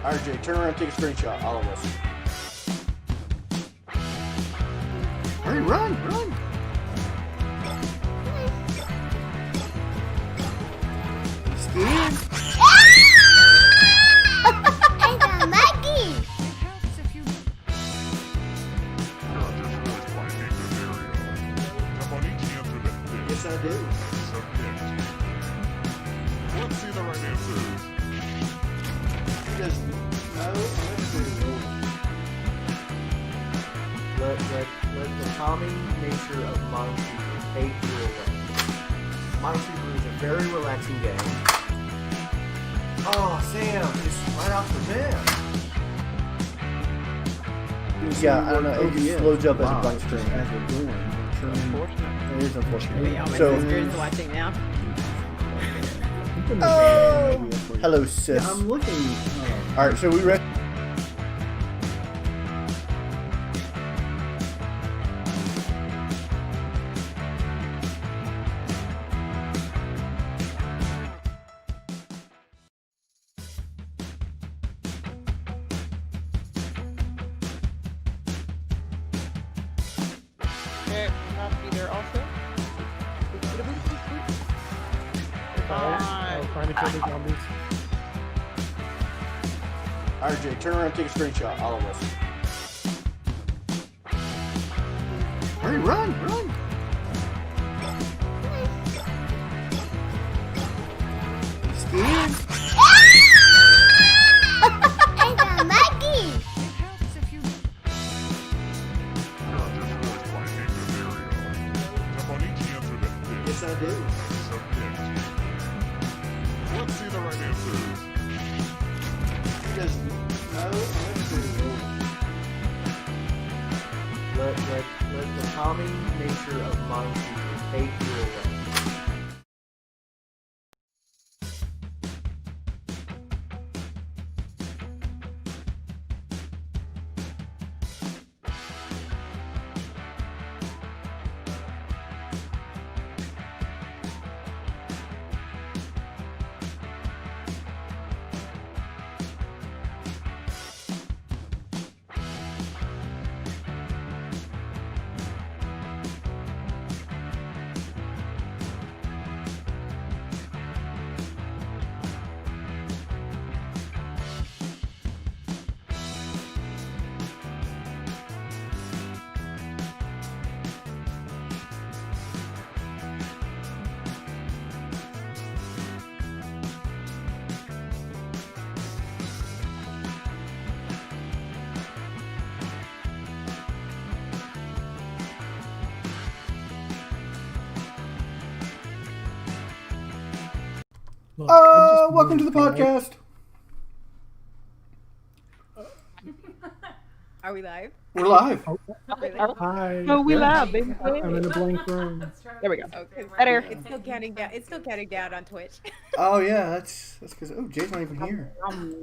RJ, turn around and take a screenshot, all of us. Hurry, run! Scared? It's a monkey! Yes, I do. Let's see the right answers. Just no. Let the calming nature of Minesweeper take you away. Minesweeper is a very relaxing game. Oh, Sam, it's right off the bat. Yeah, I don't know. It just OBS loads up as a live blank screen. As we're doing. It is unfortunate. Yeah, my So, sister is watching now. oh, hello, sis. Yeah, I'm looking. All right, so we read. Not be there also. Trying to kill the zombies. RJ, turn around and take a screenshot, all of us. Hurry, run! Scared? It's a monkey! Yes, I do. Let's see the right answers. Just no. Let the calming nature of Minesweeper take you away. Look, I just Welcome to the moved, right? podcast. Are we live? We're live. Hi. Oh, we Yeah. live, baby. I'm in a blank room. There we go. Okay. Better. It's still counting down. It's still counting down on Twitch. Oh yeah, that's because Jay's not even here.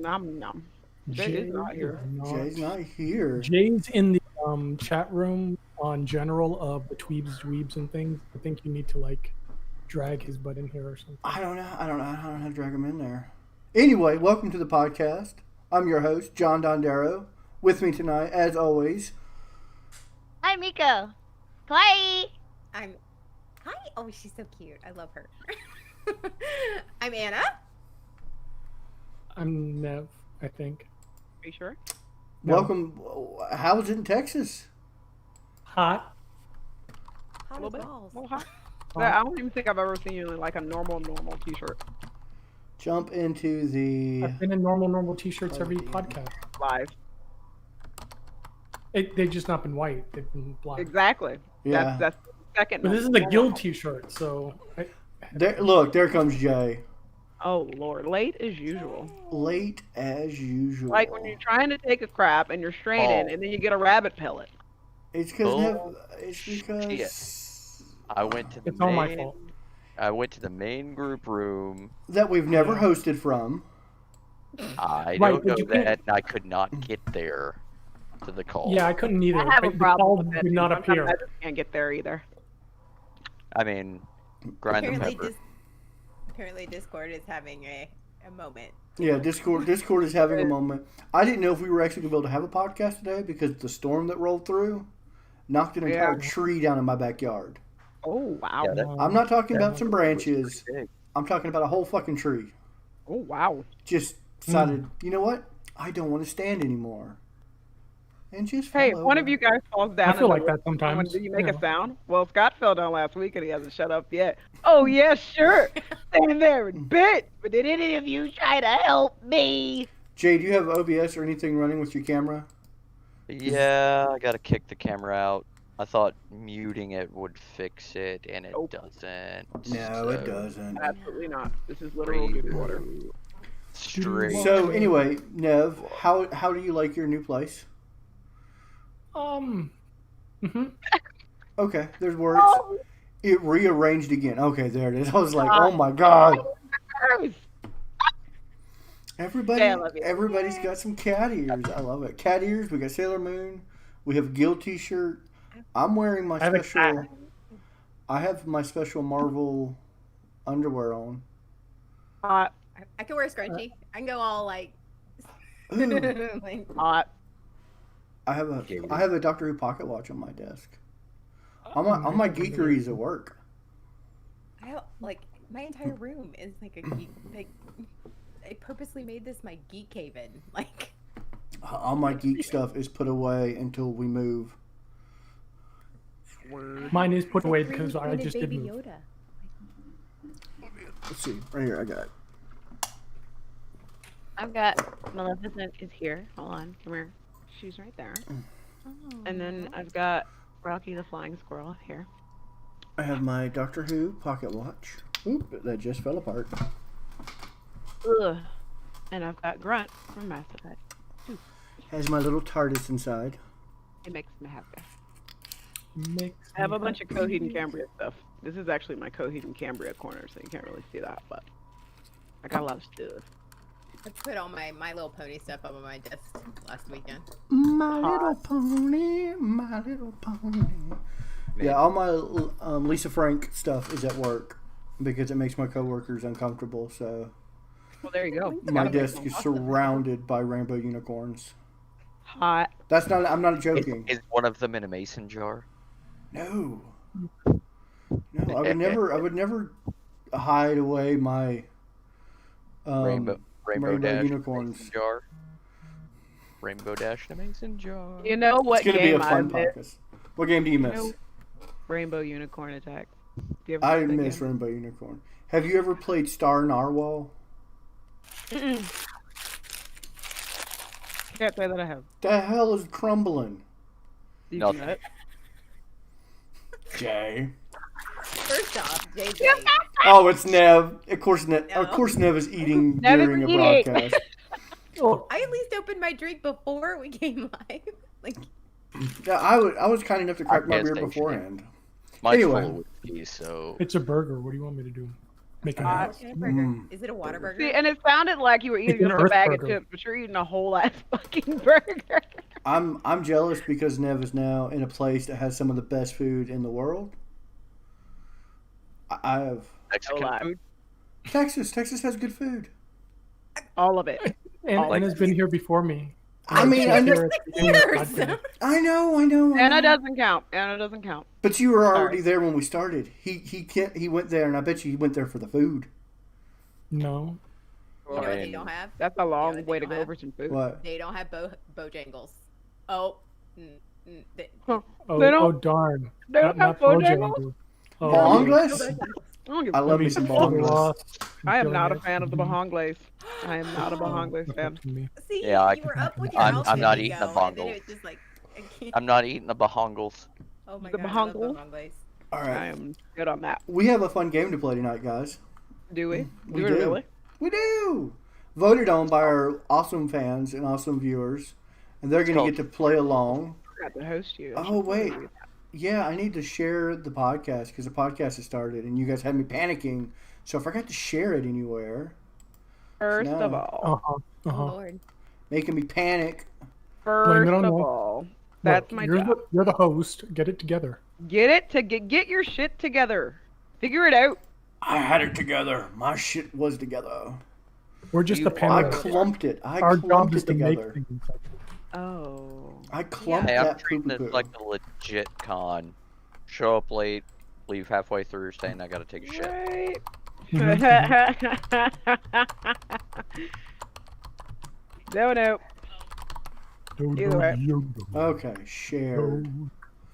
Nom nom. Jay Jay is not here. is not- Jay's not here. Jay's in the chat room on general of the Dweebs and things. I think you need to like drag his butt in here or something. I don't know how to drag him in there. Anyway, welcome to the podcast. I'm your host, John Dondero. With me tonight, as always, Hi, Miko. Clay. Hi. Oh, she's so cute. I love her. I'm Anna. I'm Nev, I think. Are you sure? No. welcome. How was it in Texas? Hot. Hot A little as bit. balls. A little hot. Yeah, I don't even think I've ever seen you in like a normal t-shirt Jump into the. I've been in normal t-shirts every podcast. live. They've just not been white. They've been black. Exactly. Yeah. That's the second. But this is the guild t-shirt, so There comes Jay. Oh Lord, late as usual. Late as usual. Like when you're trying to take a crap and you're straining, and then you get a rabbit pellet. It's because Oh, it's because I went to the it's all my main. fault. I went to the main group room. that we've never hosted from. I Right, don't but know you can't- that, and I could not get there to the call. Yeah, I couldn't either. I have a The problem call with that. did too. not Sometimes appear. I just can't get there either. I mean, grind the Apparently, pepper. Apparently, Discord is having a a moment. Yeah, Discord is having a moment. I didn't know if we were actually going to be able to have a podcast today because the storm that rolled through knocked an entire tree down in my backyard. Oh wow. Yeah, I'm not talking about some was branches. pretty big. I'm talking about a whole fucking tree. Oh wow. Just decided, you know what? I don't want to stand anymore. And just Hey, fell one over. of you guys falls down. I feel in the like that woods. sometimes. Did you make Yeah. a sound? Well, Scott fell down last week and he hasn't shut up yet. Oh yeah, sure. Stand there and bit. But did any of you try to help me? Jay, do you have OBS or anything running with your camera? Yeah, I gotta kick the camera out. I thought muting it would fix it, and it Nope. doesn't. No, it doesn't. Absolutely not. This is literal good water. Straight. So anyway, Nev, how do you like your new place? Mhm. Okay, there's words. It rearranged again. Okay, there it is. I was like, oh my god. Everybody's got some cat ears. I love it. Cat ears. We got Sailor Moon. We have a Guild T-shirt. I'm wearing my I have a special. cat. I have my special Marvel underwear on. I can wear a scrunchie. I can go all like. Ooh, like Hot. I have a Doctor Who pocket watch on my desk. On my geekeries at work. like my entire room is like a geek. Like I purposely made this my geek haven. Like All my geek stuff is put away until we move. Mine is put away because Where I did just Baby didn't. Yoda. Let's see. Right here, I got it. I've got Maleficent is here. Hold on, come here. She's right there. And then I've got Rocky the Flying Squirrel here. I have my Doctor Who pocket watch. Oop, that just fell apart. Ugh. And I've got Grunt from Mass Effect. Has my little TARDIS inside. It makes me happy. Makes I have me a bunch of Coheed and Cambria stuff. This is actually my Coheed and Cambria corner, so you can't really see that, but I got a lot of stuff. I put all my Little Pony stuff up on my desk last weekend. My little pony, my little pony. Yeah, all my Lisa Frank stuff is at work because it makes my coworkers uncomfortable. So Well, there you go. my desk is surrounded by rainbow unicorns. Hot. That's not. I'm not joking. Is one of them in a mason jar? No. No, I would never hide away my Rainbow rainbow dash in a unicorns. mason jar. Rainbow dash in a mason jar. You know what It's gonna be game a I fun missed? podcast. What game do you miss? know- Rainbow Unicorn Attack. Do you ever I play that miss game? Rainbow Unicorn. Have you ever played Star Narwhal? Can't say that I have. The hell is crumbling? Did you Nothing. know it? Jay. First off, JJ. Oh, it's Nev. Of course, Nev. No. Of course, Nev is eating Nev is during a eating. broadcast. Oh, I at least opened my drink before we came live. Like Yeah, I was kind enough to crack my Gas beer station. beforehand. Mine's Anyway. full of whiskey, so it's a burger. What do you want me to do? Make a what mess? kind of burger? Is it a water burger? See, and it sounded like you were eating It's an just a Earth bag burger. of chips, but you're eating a whole ass fucking burger. I'm jealous because Nev is now in a place that has some of the best food in the world. I have Mexican Alive. food. Texas. Texas has good food. All of it. And Oh, Anna's been here before me. I mean, I She's know, here at the beginning of the Years. podcast. I know. Anna doesn't count. Anna doesn't count. But you were Sorry. already there when we started. He went there, and I bet you he went there for the food. No. You know what they mean, don't have? That's a long what way they to don't go have? over some food. What? They don't have Bojangles. Oh. Oh, They don't- oh darn. they don't have Bojangles? Oh, Bojangles? I don't give I a love I'm me some totally bojangles. lost. I am feeling not a it. fan of the Bahangles. I am not a Bahangles Look fan. up to me. See, Yeah, I you were up with can- your I'm outfit, not Nico, eating the and then bongles. it was just like, I can't. I'm not eating the bahongles. Oh my The god, I love Bahangles? Bahangles. All I right. am good on that. We have a fun game to play tonight, guys. Do we? We do we do. really? We do. Voted on by our awesome fans and awesome viewers, and they're going to get to play along. I forgot to host you. Oh, wait. Yeah, I need to share the podcast because the podcast has started, and you guys had me panicking, so I forgot to share it anywhere. First No. of all, Uh-huh. Oh Uh-huh. lord. Making me panic. first it on of me. all, that's Look, my you're job. you're the host. Get it together. Get your shit together. Figure it out. I had it together. My shit was together. We're just You a are- panel. I clumped it. I Our job clumped is it to make together. things. Oh. I clumped Hey, I'm that treating poo-poo. this like a legit con. Show up late, leave halfway through, saying I gotta take a shit. Right. Mhm, No. Either way. Okay, share.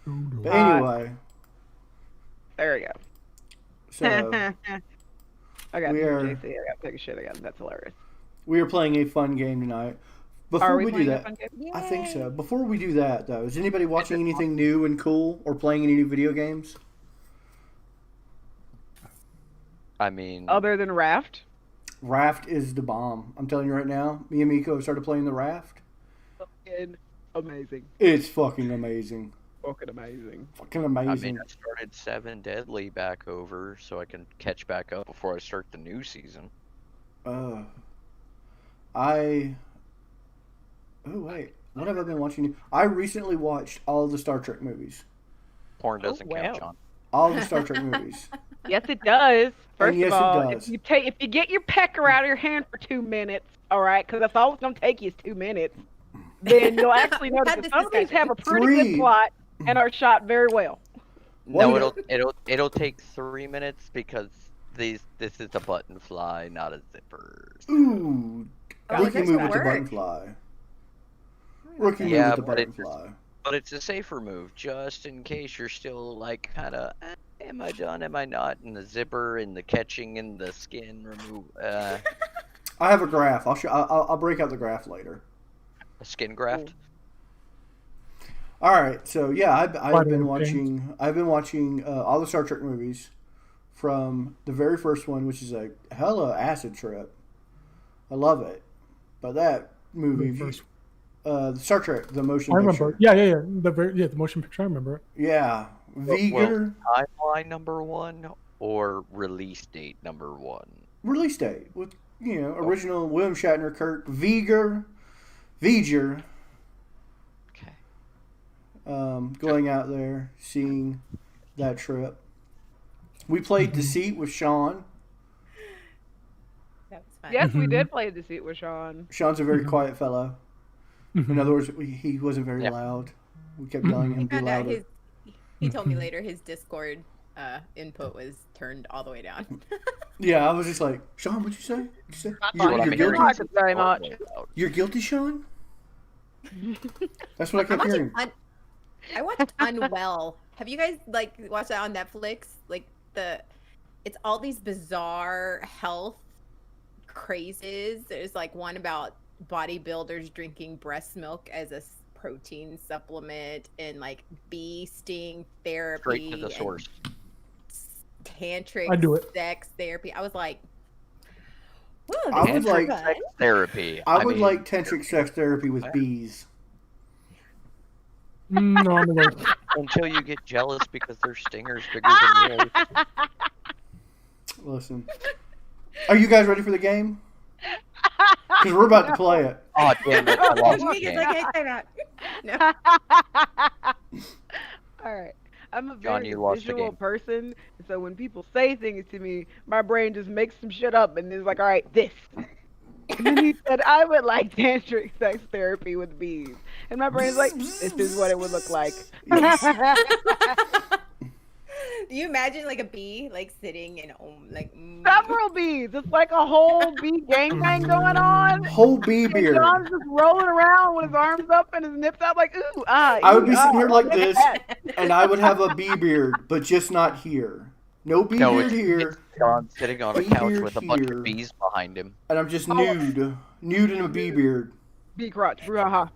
But Uh, anyway, There we go. so I got we are- JC. I got to take a shit again. That's hilarious. we are playing a fun game tonight. Before Are we do playing a that, fun game? I think so. Before we do that, though, is anybody watching anything new and cool or playing any new video games? I mean, Other than Raft? Raft is the bomb. I'm telling you right now. Me and Miko have started playing the Raft. Fucking amazing. It's fucking amazing. Fucking amazing. Fucking I amazing. mean, I started 7 Deadly back over so I can catch back up before I start the new season. Oh wait, what have I been watching? I recently watched all the Star Trek movies. Porn doesn't count, wow. John. All the Star Trek movies. Yes, it does. First yes, of it all, does. if you get your pecker out of your hand for 2 minutes, all right, because that's all it's gonna take you is 2 minutes, then you'll actually notice Had that this some of these have a pretty Three. good plot and are shot very well. No, One- it'll take 3 minutes because this is a button fly, not a zipper. Ooh, Oh, rookie there's move with the work. button fly. Rookie move Yeah, with the but button it's- fly. But it's a safer move, just in case you're still like kind of, am I done? Am I not? And the zipper and the catching and the skin remove, I have a graph. I'll break out the graph later. a skin graft. All right, so yeah, I've been James. watching all the Star Trek movies from the very first one, which is a hella acid trip. I love it, but that movie, First- the Star Trek, the motion I remember. picture, Yeah. The motion picture. I remember it. yeah, Viger Timeline number 1 or release date number 1? release date with original William Shatner, Kirk, V'ger, Okay. going out there seeing that trip. We played Deceit with Sean. That was fun. Yes, we did play Deceit with Sean. Sean's a very quiet fellow. In other words, he wasn't very Yeah. loud. We kept yelling him to be Found out louder. he told me later his Discord input was turned all the way down. Yeah, I was just like, Sean, what'd you say? What'd you say? What You're I'm hearing. guilty? Like it very much. You're guilty, Sean? That's what I kept watching hearing. I watched Unwell. Have you guys watched that on Netflix? It's all these bizarre health crazes. There's one about bodybuilders drinking breast milk as a protein supplement and bee sting therapy. Straight to the and source. tantric I do it. sex therapy. I was like, whoa, I this would is like- fun. Sex therapy. I would mean, like tantric sex therapy with bees. No, I'm gonna go. until you get jealous because their stinger's bigger than yours. Listen. Are you guys ready for the game? Because we're about to play it. Oh damn it! I lost the Mika's game. like, I said that. No. All right. I'm a John, very you lost the visual game. person, so when people say things to me, my brain just makes some shit up and is like, all right, this. And then he said, I would like tantric sex therapy with bees. And my brain's like, this is what it would look like. Yes. Do you imagine a bee sitting and Several bees. It's like a whole bee gangbang going on. Whole bee And beard. John's just rolling around with his arms up and his nips out like, ooh, ah. I would be ooh, sitting here ah, like look at this, that. and I would have a bee beard, but just not here. No bee No, beard it's here, John sitting on a Bee couch beard with a bunch here. of bees behind him. and I'm just nude in a bee beard. Bee crotch. Brouhaha.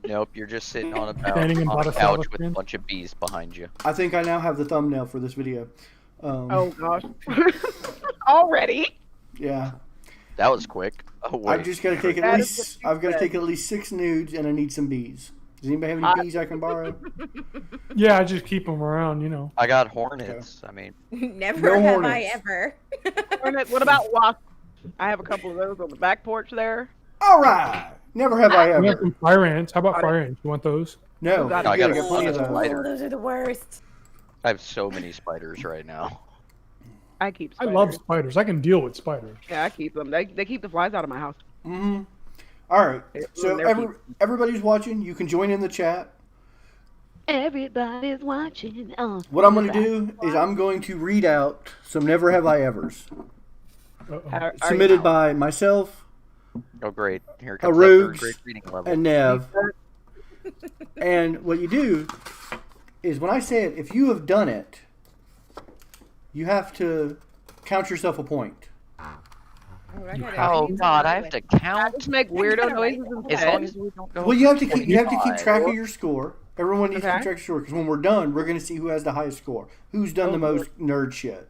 Nope, you're just sitting on a, Standing in on a Bratislava couch with a screen. bunch of bees behind you. I think I now have the thumbnail for this video. Oh, gosh. Already? Yeah. That was quick. Oh wait. I've just got to take That is what you I've got to said. take at least 6 nudes, and I need some bees. Does anybody have any bees I can borrow? Yeah, I just keep them around. I got hornets. I mean, Never No have I hornets. ever. Hornet, what about wasps? I have a couple of those on the back porch there. All right. Never have I We have ever. some fire ants. How about fire ants? You want those? No. got Yeah, it. I got got a plenty of ton of those. spiders. Those are the worst. I have so many spiders right now. I keep I spiders. love spiders. I can deal with spiders. Yeah, I keep them. They keep the flies out of my house. Mm-hmm. All right. So They're everybody's watching. You can join in the chat. Everybody's watching. What I'm going to do is I'm going to read out some Never Have I Evers submitted by myself, Oh, great. Here comes Arugs, that third grade reading level. and Nev. And what you do is when I say it, if you have done it, you have to count yourself a point. Oh, God, I have to count? Just make weirdo noises As long as we don't go Well, you have to keep 25. track of your score. Everyone needs to Okay. keep track of your score because when we're done, we're going to see who has the highest score, who's done the most nerd shit.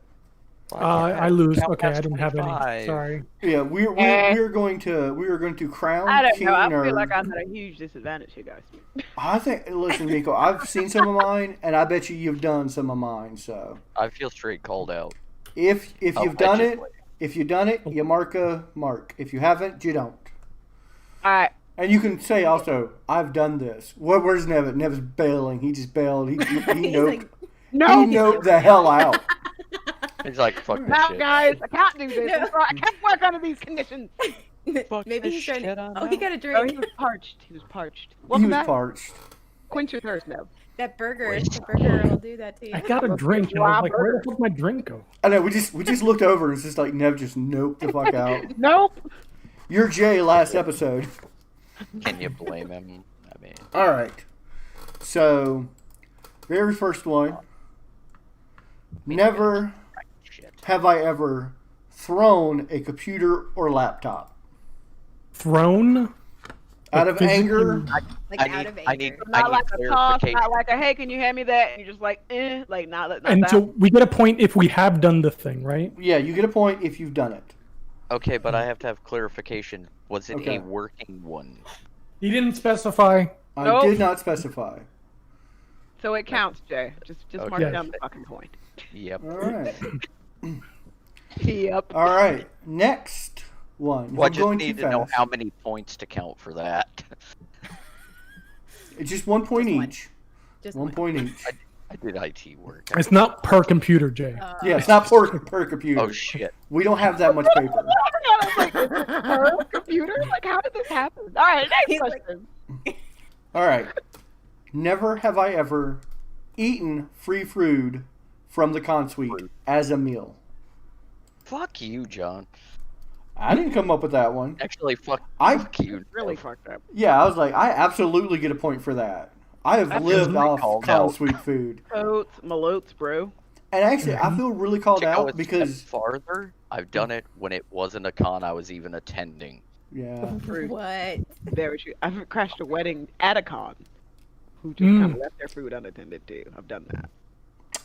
I lose. Count Okay, I past didn't have any. 25. Sorry. Yeah, we are going to crown I don't King know. I Nerd. feel like I'm at a huge disadvantage here, guys. I think. Listen, Nico, I've seen some of mine, and I bet you've done some of mine. So I feel straight called out. if you've done it, Allegedly. you mark a mark. If you haven't, you don't. All right. And you can say also, I've done this. Where's Nev? Nev's bailing. He just bailed. He noped. No. He noped the hell out. He's like, fuck this Now, shit. guys, I can't do this. No. I can't work under these conditions. Fuck Maybe this he's trying shit to. on Oh, he out. got a Oh, drink. he was parched. He was parched. He Welcome was back. parched. Quench your thirst, now. That burger. The burger will do that to you. I got a drink, and I was like, where the fuck my drink go? I know. We just looked over, and it's just like Nev just noped the fuck out. Nope. You're Jay last episode. Can you blame him? I mean, All right. So, very first one. Never shit. have I ever thrown a computer or laptop Thrown? out of Physically- anger. Like I out need, of I need, anger. I Not need like a toss, clarification. not like a hey, can you hand me that? And you're just like, like not that. And so we get a point if we have done the thing, right? Yeah, you get a point if you've done it. Okay, but I have to have clarification. Was it Okay. a working one? He didn't specify. I Nope. did not specify. So it counts, Jay. Just mark Okay. down the fucking point. Yep. All right. Yep. All right. Next one. If Well, I I'm just going need too to know fast, how many points to count for that. it's just 1 point Just one. each. Just 1 point each. I did IT work. It's not per computer, Jay. Yeah, it's not per computer. Oh shit. We don't have that much paper. Her computer? Like, how did this happen? All right, next He's like- question. All right. Never have I ever eaten free food from the con suite as a meal. Fuck you, John. I didn't come up with that one. Actually, fuck I you. Really fucked up. Yeah, I was like, I absolutely get a point for that. I have I feel lived really off called con out. suite food. Totes, malotes, bro. And actually, I feel really called To go out a step because, farther, I've done it when it wasn't a con I was even attending. yeah. What? Very true. I've crashed a wedding at a con. Who just kind of left their food unattended too. I've done that.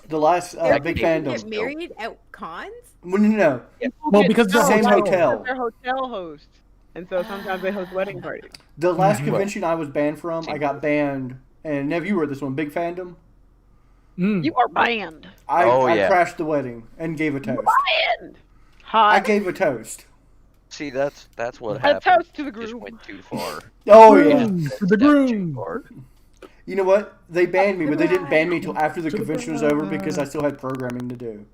The last big People fandom. get married at cons? No. Well, because the same hotel. They're hotel hosts, and so sometimes they host wedding parties. The last convention I was banned from, I got banned. And Nev, you were at this one, Big Fandom. You are banned. I crashed the wedding and gave a toast. Banned. I Hot. gave a toast. See, that's what A happened. toast to the Just groom. went too far. Oh, yeah. For the groom. You know what? They banned me, but they didn't ban me until after the convention was over because I still had programming to do.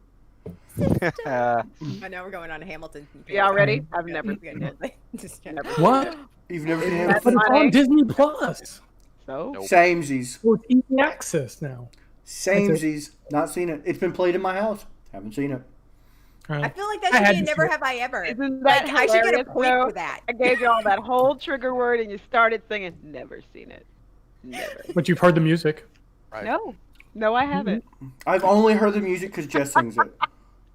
I know we're going on to Hamilton. Y'all ready? I've never seen seen it. it. Just never. What? You've never seen That's Hamilton? But it's on Disney Plus. So Nope. Samesies. So it's easy access now. Samesies. Not seen it. It's been played in my house. Haven't seen it. I feel like that I should had be a to never see it. have I ever. isn't that Like, I should get a hilarious, point though? for that. I gave you all that whole trigger word, and you started singing. Never seen it. Never. But you've heard the music. Right. No, I haven't. I've only heard the music because Jess sings it.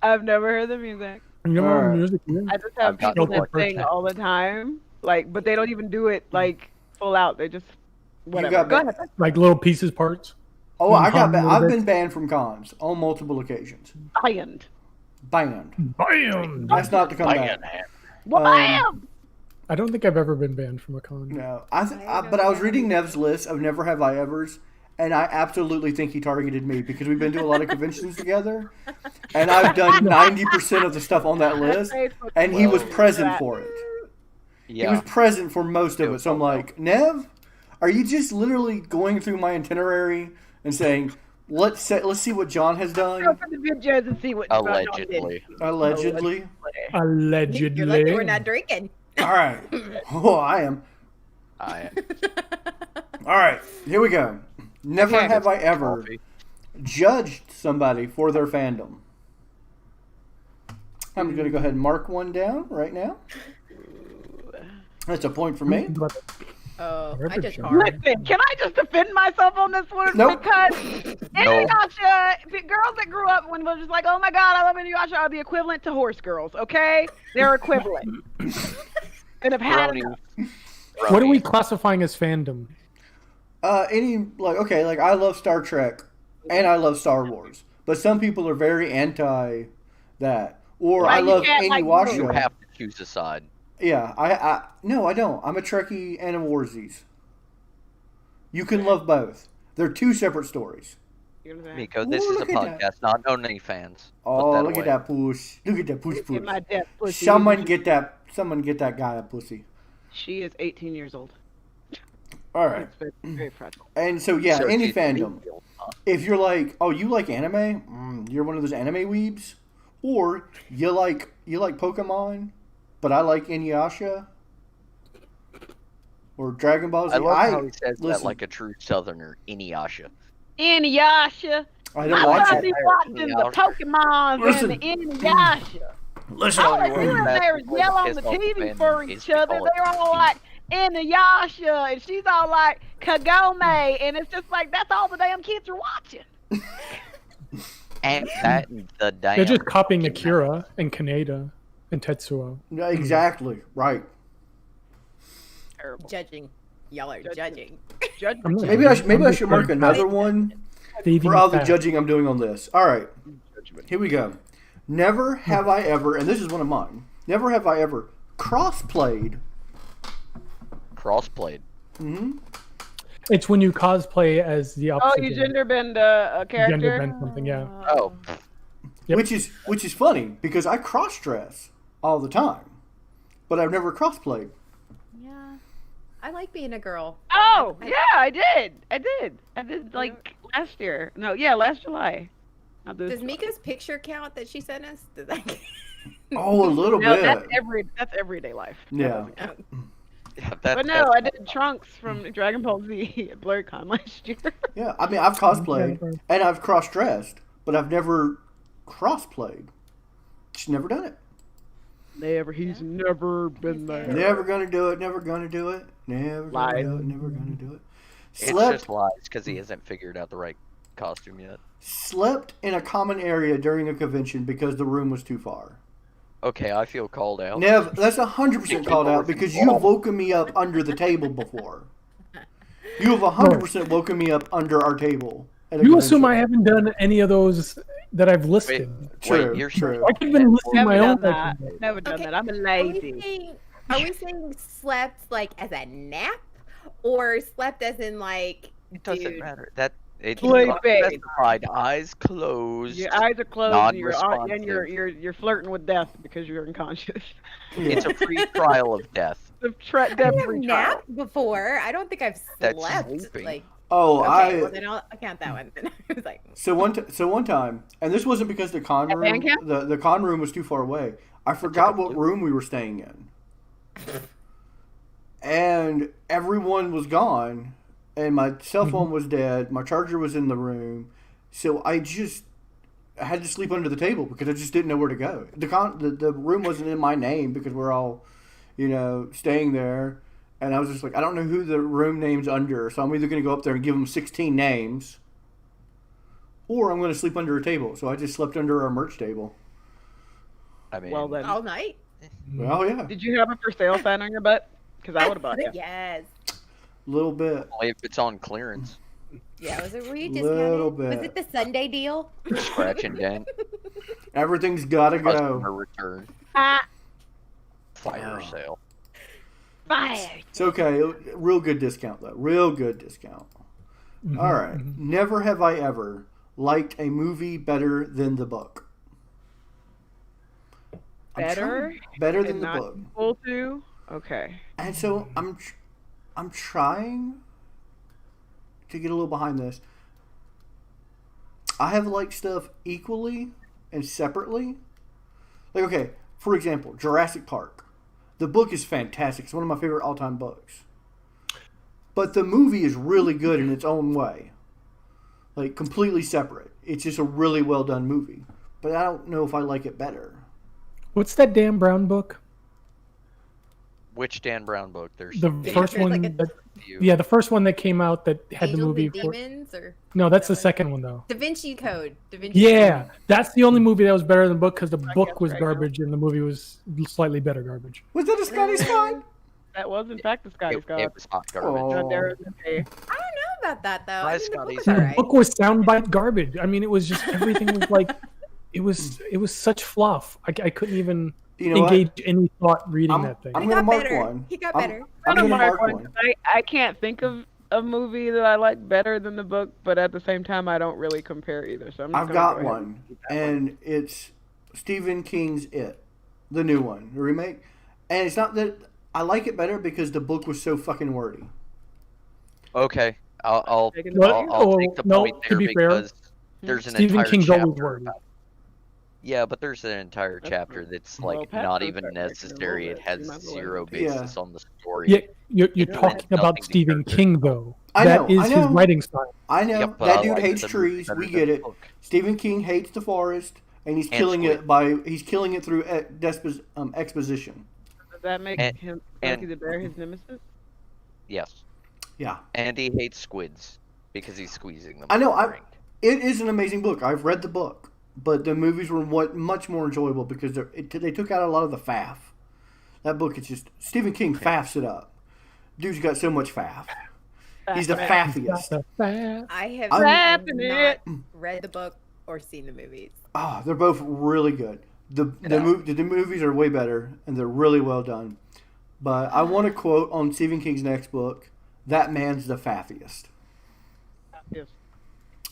I've never heard the music. You know Alright. the music. Yeah. I just have I've got people no that sing birthday. all the time, like, but they don't even do it like full out. They just whatever. got Go ba- ahead. Like little pieces, parts. Oh, I got. Hum a little I've bit. been banned from cons on multiple occasions. Banned. Banned. Bam! That's not to come back. Bam! I don't think I've ever been banned from a con. No, but I was reading Nev's list of never have I ever's, and I absolutely think he targeted me because we've been to a lot of conventions together, and I've done 90% of the stuff on that list, and he was present for it. He was Yeah. present for most of it. So I'm like, Nev, are you just literally going through my itinerary and saying, let's see what John has Go done. for the videos and see what John did. Allegedly. Allegedly. Allegedly. You're lucky we're not drinking. All right. Oh, I am. I All right. Here we go. Never Okay. have I ever Coffee. judged somebody for their fandom. I'm going to go ahead and mark one down right now. That's a point for me. Oh, I just Listen, can I just defend myself on this one? Nope. Because No. Inuyasha, girls that grew up when was just like, oh my god, I love Inuyasha, are the equivalent to horse girls, okay? They're equivalent. And have had Brony. enough. What are we classifying as fandom? Like I love Star Trek and I love Star Wars, but some people are very anti that. Or Why I you love can't like Inuyasha. You have to choose a side. Yeah, no, I don't. I'm a Trekkie and a Warsies. You can love both. They're two separate stories. Miko, this Ooh, is a look at that. podcast, not only fans. Oh, Put look away. at that push! Look at that push. Get my death pussy. Someone get that guy a pussy. She is 18 years old. All right. It's very, very fragile. And so yeah, So any she's fandom. legal, huh? If you're like, oh, you like anime, you're one of those anime weebs, or you like Pokemon, but I like Inuyasha or Dragon Ball Z. I love how he says that listen, like a true Southerner. Inuyasha. Inuyasha. I I don't watch love it. be watching the Pokemon Listen. and the Inuyasha. Listen, All they Tell do you in what, there is that's yell the on way the to piss off the TV fandom for is each to other. call it They're all like Inuyasha, and she's all like Kagome, and it's just like that's all the damn kids are watching. And that and the damn. They're just copying Akira and Kaneda and Tetsuo. Yeah, exactly right. Terrible. judging. Y'all are judging. Judgment. I'm not- Maybe I should I'm mark just another one stating for all the fact. judging I'm doing on this. All right, here we go. Never have I ever, and this is one of mine. Never have I ever cross-played. Crossplayed. hmm It's when you cosplay as the Oh, opposite. you gender. gender bend a character. Gender bend something, yeah. Oh, Yep. Which is funny because I cross-dress all the time, but I've never cross-played. Yeah. I like being a girl. Oh, yeah, I did like last year. No, yeah, last July. Not this Does July. Mika's picture count that she sent us? Does that Oh, a little No, bit. that's everyday life. That Yeah. doesn't count. yeah, But no, I did Trunks from Dragon Ball Z at BlurCon last year. Yeah, I mean, I've cosplayed and I've cross-dressed, but I've never cross-played. Just never done it. He's never been there. Never gonna do it. Never gonna do it. Never gonna Lies. do it. Never gonna do it. It's Slept just lies because he hasn't figured out the right costume yet. slept in a common area during a convention because the room was too far. Okay, I feel called out. Nev, that's 100% called out because you've woken me up under the table before. You have 100% woken me up under our table. At a You assume I convention. haven't done any of those that I've Wait, listed. True, you're true. I could have been listing Never my done own. that. resume. Never done Okay. that. I'm a lady. Are we saying slept like as a nap, or slept as in like? It doesn't dude, matter. That it's Sleeping. specified. Eyes closed. Your eyes are closed and you're Non-responsive. you're flirting with death because you're unconscious. It's a free trial of death. The I've death never free trial. napped before. I don't think I've That's slept. sleeping. Like, Oh, okay, well then I'll count that one. Then I was like, So one time, and this wasn't because the con At room, Bandcamp? the con room was too far away. I forgot what room we were staying in, and everyone was gone, and my cell phone was dead. My charger was in the room, so I had to sleep under the table because I just didn't know where to go. The room wasn't in my name because we're all, staying there. And I was just like, I don't know who the room name's under, so I'm either going to go up there and give them 16 names, or I'm going to sleep under a table. So I just slept under our merch table. I mean, Well then, all night. Well, yeah, did you have a for sale sign on your butt? Because I would have bought it. Yes. a little bit. only if it's on clearance. Yeah. Was it? Were you Little discounted? bit. Was it the Sunday deal? Scratch and dent. Everything's got to go. Customer return. Ah, Fire Yeah. sale. fire. It's okay. Real good discount, though. Real good discount. All right. Never have I ever liked a movie better than the book. Better Better than and the not book. equal to. Okay. And so I'm trying to get a little behind this. I have liked stuff equally and separately. Like, okay, for example, Jurassic Park. The book is fantastic. It's one of my favorite all-time books. But the movie is really good in its own way. Like, completely separate. It's just a really well-done movie. But I don't know if I like it better. What's that Dan Brown book? Which Dan Brown book? There's The first one. Yeah, the first one that came out that had the Angels movie. and Demons, or No, that's the second one though. Da Vinci Code. Da Vinci Yeah, Code. that's the only movie that was better than the book because the book was garbage and the movie was slightly better garbage. Was that a Scotty Scott? That was in fact the Scotty it, Scott. it was hot garbage. Oh. Dondero's okay. I don't know about that though. Hi, I think the Scotty. book's The alright. book was soundbite garbage. I mean, it was just everything was like, it was such fluff. I couldn't even You know engage any thought reading I'm- that thing. I'm He gonna got mark better. one. He got I'm- better. I'm I'm gonna gonna mark mark one. I can't think of a movie that I like better than the book, but at the same time, I don't really compare either. So I'm just I've gonna got go ahead one, and keep that and it's Stephen King's It, the new one, the remake. And it's not that I like it better because the book was so fucking wordy. Okay, I'll Taking the What? point. I'll Oh, take the no, point to there be fair, because there's an Stephen entire King's always chapter wordy. about. Yeah, but there's an entire That's chapter true. that's Well, like Pat not knows even that section a necessary. little It bit. has You might as well zero let Yeah. basis on the story. Yeah, you're It has talking about nothing to Stephen character. King though. I That know, is I his know. writing style. I know Yep, but that I dude like hates the movie trees. better We than get the it. book. Stephen King hates the forest, and he's And killing squid. it by through exposition. Does that make And- him and- Smokey the Bear his nemesis? Yes, Yeah, and he hates squids because he's squeezing them. I know, with a drink. it is an amazing book. I've read the book, but the movies were much more enjoyable because they took out a lot of the faff. That book is just Stephen King faffs it up. Dude's got so much faff. He's the faffiest. I have I'm- not read the book or seen the movies. Oh, they're both really good. The movies are way better, and they're really well done. But I want to quote on Stephen King's next book: "That man's the faffiest." Yes.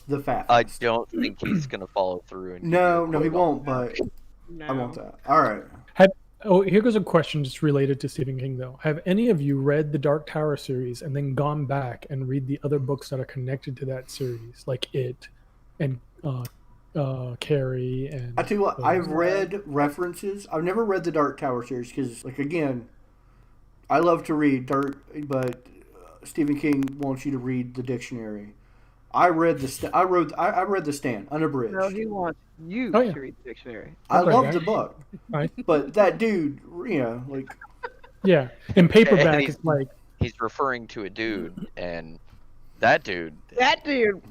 The faffiest. I don't think he's gonna follow through. And No, do no, a he quote on won't. But No. I want that. All right. Oh, here goes a question just related to Stephen King though. Have any of you read the Dark Tower series and then gone back and read the other books that are connected to that series, like It and Carrie and? I tell you what, I've read references. I've never read the Dark Tower series because, like, again, I love to read but Stephen King wants you to read the dictionary. I read I read the Stand unabridged. No, he wants you Oh, yeah. to read the dictionary. I Okay, love right. the book, Right. but that dude, like, Yeah, in paperback, he's- it's like He's referring to a dude, and that dude. That dude.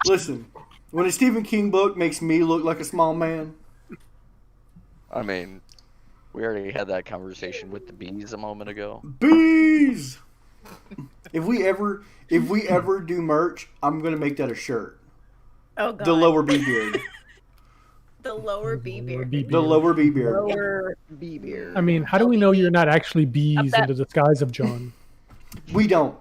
listen, when a Stephen King book makes me look like a small man, I mean, we already had that conversation with the bees a moment ago. bees. If we ever do merch, I'm gonna make that a shirt. Oh god. The lower B beard. The lower B beard. The lower B beard. Lower B beard. I mean, how do we know LBB. you're not actually bees in the disguise of John? We don't.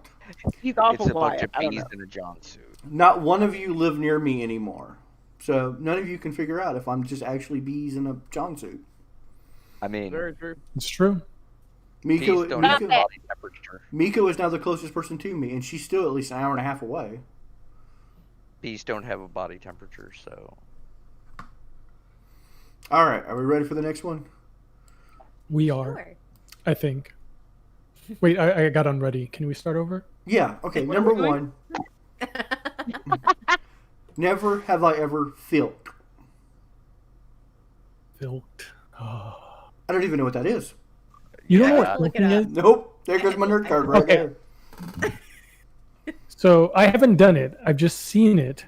He's It's awful a bunch quiet. of I don't bees know. in a John suit. Not one of you live near me anymore. So none of you can figure out if I'm just actually bees in a John suit. I mean, Very true. It's true. bees Miko, don't have Miko, body temperature. Miko is now the closest person to me, and she's still at least an hour and a half away. Bees don't have a body temperature, so. All right, are we ready for the next one? We are, Sure. I think. Wait, I got unready. Can we start over? Yeah, okay, What are number we doing? one. Never have I ever felt. Filked. Oh. I don't even know what that is. You don't know Yeah. what Look it filking up. is? Nope. There goes my nerd card right Okay. there. So I haven't done it. I've just seen it,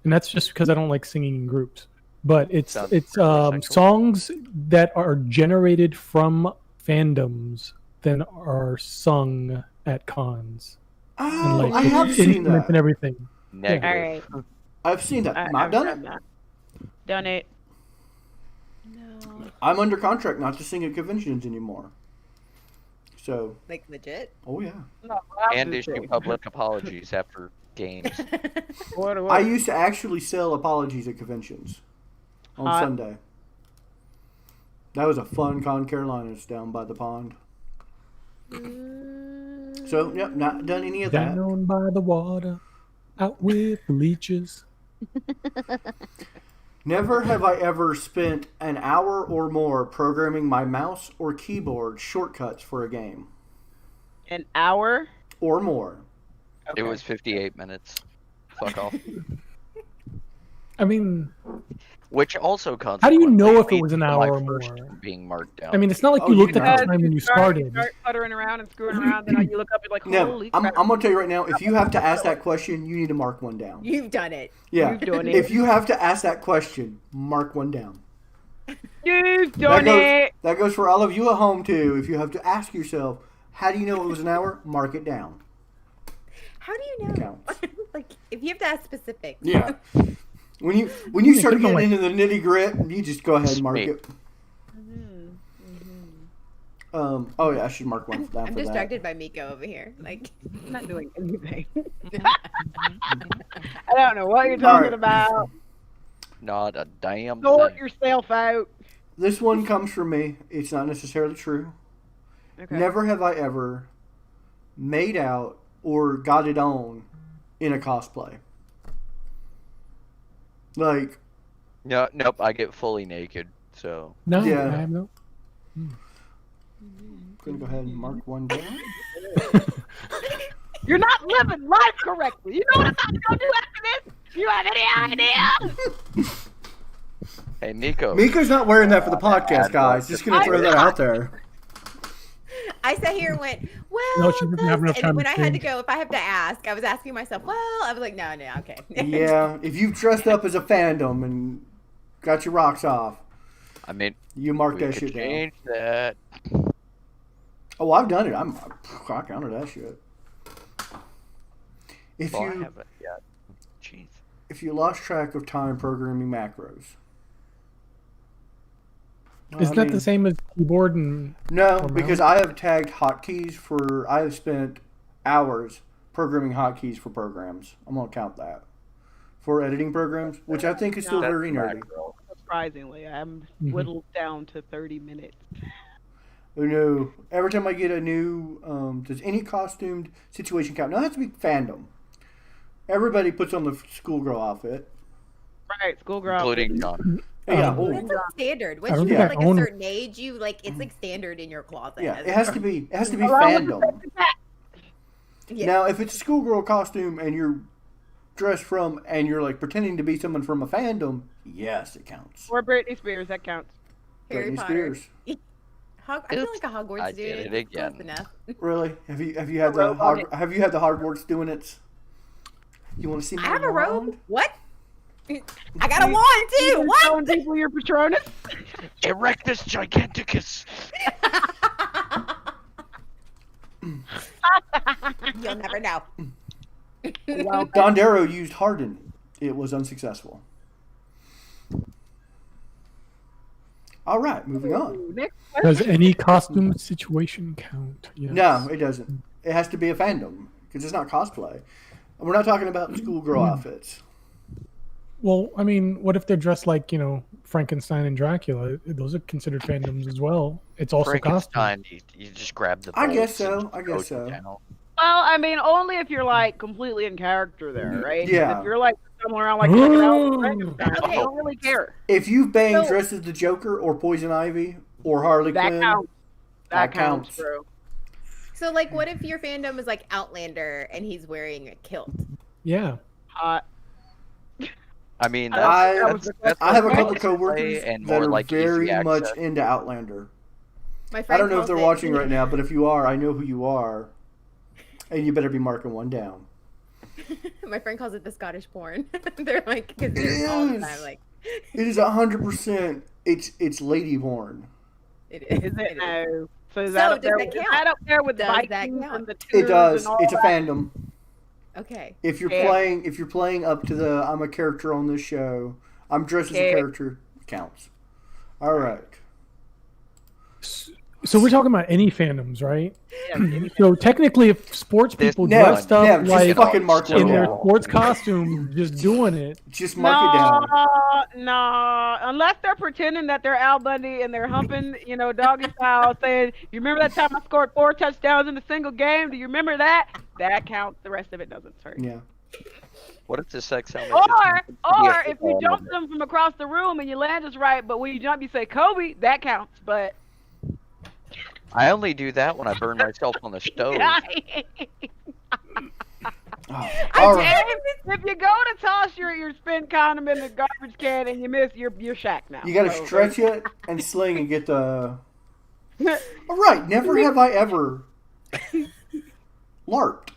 and that's just because I don't like singing in groups. But it's Sounds it's pretty sexual. songs that are generated from fandoms then are sung at cons. And Oh, like I have with seen instruments and that. everything. Negative. All right. I've seen that. Not done it. Done it. No. I'm under contract not to sing at conventions anymore. So, Like legit? oh yeah. No, And issue public apologies after games. What? I used to actually sell apologies at conventions on Hot. Sunday. That was a fun con Carolinas down by the pond. So, yep, not done any of that. Down by the water, out with the leeches. Never have I ever spent an hour or more programming my mouse or keyboard shortcuts for a game. An hour? Or more. It was 58 minutes. Fuck off. I mean, Which also how do you know if it leads was an to hour my or first more? being marked down. I mean, it's not like Oh, you you looked at know. the time when you started. Start puttering around and screwing around, then you look up and like, Now, holy I'm crap. going to tell you right now, if you have to ask that question, you need to mark one down. You've done it. Yeah. You've done it. If you have to ask that question, mark one down. You've done it. That goes for all of you at home, too. If you have to ask yourself, how do you know it was an hour? Mark it down. How do you know? Counts. Like, if you have to ask specifics. Yeah. When you start Give them, getting like- into the nitty grit, you just go ahead and mark Me. it. Oh yeah, I should mark one down I'm for distracted by Miko over here. Like, I'm not doing anything. I don't know what you're talking Alright. about. Not a damn Sort thing. yourself out. that. This one comes from me. It's not necessarily true. Okay. Never have I ever made out or got it on in a cosplay. Like, No, nope. I get fully naked. So No, Yeah. I have no. I'm gonna go ahead and mark one down. You're not living life correctly. You know what I'm about to go do after this? You have any idea? hey, Nico. Miko's not wearing that for the podcast, guys. Just gonna throw that out there. I sat here and went, well, No, she doesn't have enough and time when to I had to think. go, if I have to ask, I was asking myself, well, I was like, no, okay. Yeah, if you've dressed up as a fandom and got your rocks off, I mean, you mark we that could shit down. change that. Oh, I've done it. I counted that shit. If Well, I you haven't yet. Jeez. if you lost track of time programming macros, well, Isn't I that the mean, same as keyboard and? No, or because I have tagged hotkeys for. I have spent hours programming hotkeys for programs. I'm gonna count that for editing programs, which I think is still No. very nerdy. Surprisingly, I'm Mhm. whittled down to 30 minutes. Oh no! Every time I get a new, does any costumed situation count? No, it has to be fandom. Everybody puts on the schoolgirl outfit. Right, schoolgirl. Including John. Yeah, Um, oh, That's like standard. I Once don't you think hit I like own- a certain age, you like it's like standard in your closet. yeah. as It a has girl. to be. It has to be Along with fandom. the back. Yeah. Now, if it's a schoolgirl costume and you're dressed from and you're like pretending to be someone from a fandom, yes, it counts. Or Britney Spears, that counts. Harry Britney Potter. Spears. I feel Oops, like a Hogwarts I student. did it again. Close enough. Really? Have you had the have you had the Hogwarts doing it? You want to see me? I have on a my robe. wand? What? I got a wand too. You're What? showing people your Patronus? Erectus giganticus. You'll never know. Well, Dondero used Harden. It was unsuccessful. All right, moving on. next Does any costume situation count? Yes. No, it doesn't. It has to be a fandom because it's not cosplay. We're not talking about schoolgirl outfits. Well, I mean, what if they're dressed like, Frankenstein and Dracula? Those are considered fandoms as well. It's also costume. Frankenstein, you just grab the I guess bolts and so, I go guess so. down. Well, I mean, only if you're like completely in character there, right? Yeah. If you're like somewhere around like checking out Frankenstein, Okay. I don't really care. If you've banged So- dressed as the Joker or Poison Ivy or Harley That Quinn, counts. That That counts, counts. bro. So, like, what if your fandom is like Outlander and he's wearing a kilt? Yeah. Hot. I mean, I- that's I have a more couple cosplay coworkers and that more are like very easy much access. into Outlander. My I friend don't know if calls they're it- watching right now, but if you are, I know who you are, and you better be marking one down. My friend calls it the Scottish porn. They're like, because they're all the It time is. like, It is 100%. It's lady porn. it is. Is it? No. So is So that up does there? that Is count? that up there with Does that Vikings count? and the It Tudors does. and all It's a that? fandom. Okay. If you're Yeah. playing up to the I'm a character on this show, I'm dressed as a Yeah. character, counts. All right. So we're talking about any fandoms, right? Yeah. So technically, if sports This- people Nev, dressed up Nev, just like fucking mark one in their down. sports costume, just doing it, Just mark it down. No, unless they're pretending that they're Al Bundy and they're humping, doggy style, saying, "You remember that time I scored 4 touchdowns in a single game? Do you remember that?" That counts. The rest of it doesn't. Sorry. Yeah. What if the sex helmet? Or if you jump them from across the room and you land just right, but when you jump, you say Kobe, that counts. But I only do that when I burn myself on the stove. All right. If you go to toss your spent condom in the garbage can and you miss, you're Shaq now. You gotta stretch it and sling and get the. All right. Never have I ever LARPed.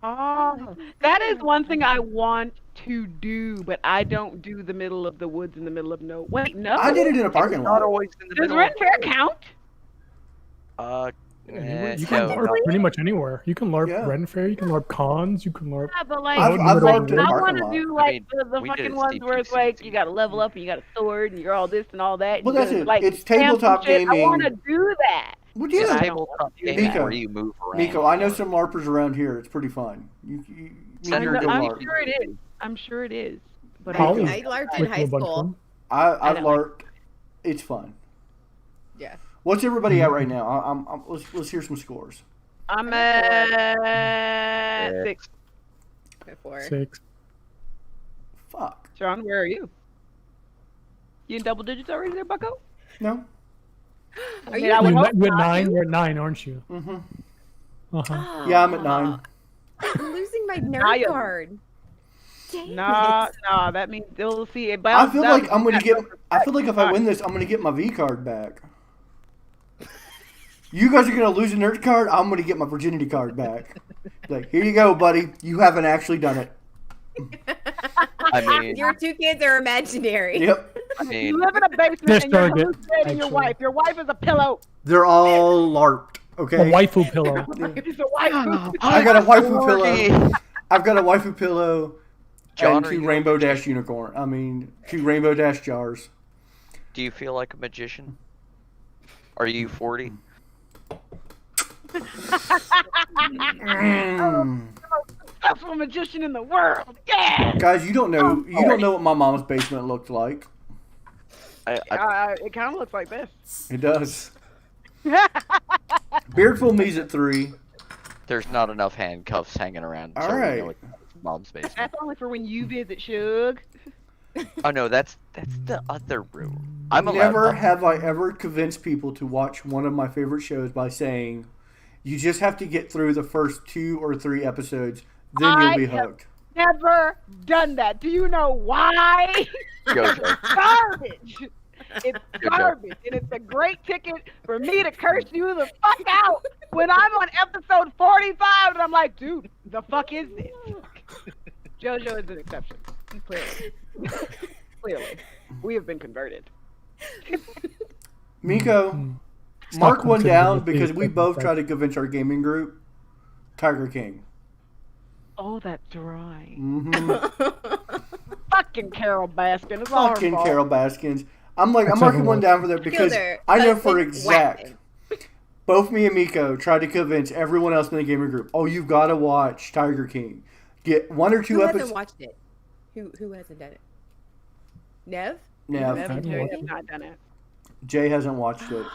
Oh, that is one thing I want to do, but I don't do the middle of the woods in the middle of no. Wait, no. I did it in a parking Not lot. always in the Does middle. Ren Fair count? You can LARP pretty much anywhere. You can LARP Yeah. Ren Fair, you can LARP cons, you can LARP. Yeah, but like, I've LARPed in a I parking want to lot. do like the we did fucking it ones where it's like you got to level up and you got a sword and you're all this and all that. Well, You that's gotta, it. like, It's spam some tabletop shit. I want to gaming. do that. Well, It's yeah. tabletop gaming Nico. where you move around. Nico, I know some LARPers around here. It's pretty fun. You you're a good I'm LARP. sure it is. I'm sure it is. But Holly. I LARPed in With high a bunch of school. them. I've don't LARPed. It's fun. Yeah. What's everybody at right now? Let's hear some scores. I'm at 6. Before. 6. Fuck. Sean, where are you? You in double digits already there, Bucko? No. Are mean, you? I would You're hope at not. 9. You're at 9, aren't you? Mm-hmm. Uh-huh. Yeah, I'm at 9. I'm losing my Now nerd you- card. Dang Nah, it. that means they'll see it. I feel like I'm gonna get. I feel like if I win this, I'm gonna get my V card back. You guys are gonna lose a nerd card. I'm gonna get my virginity card back. Like, here you go, buddy. You haven't actually done it. I mean, Your two kids are imaginary. Yep. I You mean, live in a basement Yes, and you're Target, hallucinating your actually. wife. Your wife is a pillow. They're all LARPed. A Okay. waifu pillow. It's a wife. I got a waifu Forty. pillow. I've got a waifu pillow John, and are 2 you a Rainbow magician? Dash unicorn. 2 Rainbow Dash jars. Do you feel like a magician? Are you 40? Mm. Successful magician in the world. Yeah. Guys, you don't know what my mom's basement looked like. It kind of looks like this. It does. Beardful me's at 3. There's not enough handcuffs hanging around. All so we right. know it's mom's basement. That's only for when you visit Suge. Oh no, that's the other room. I'm allowed. Never have I ever convinced people to watch one of my favorite shows by saying, you just have to get through the first 2 or 3 episodes, then you'll be I have- hooked. Never done that. Do you know why? Jojo. Garbage. It's Good job. garbage, and it's a great ticket for me to curse you the fuck out when I'm on episode 45, and I'm like, dude, the fuck is this? JoJo is an exception. Clearly. Clearly. We have been converted. Miko, Stop mark one considering down the because thing we that- both tried to convince our gaming group. Tiger King. Oh, that's right. Mm-hmm. Fucking Carol Baskin. It's all her Fucking fault. Carol Baskins. I'm That's marking one everyone. down for that because Killed her. I know That's for like exact. whacking. Both me and Miko tried to convince everyone else in the gaming group. Oh, you've got to watch Tiger King. Get 1 or 2 Who episodes. hasn't watched it? Who hasn't done it? Nev? Yeah, Nev I and haven't Terry watched They have have- not done it. Jay hasn't watched it.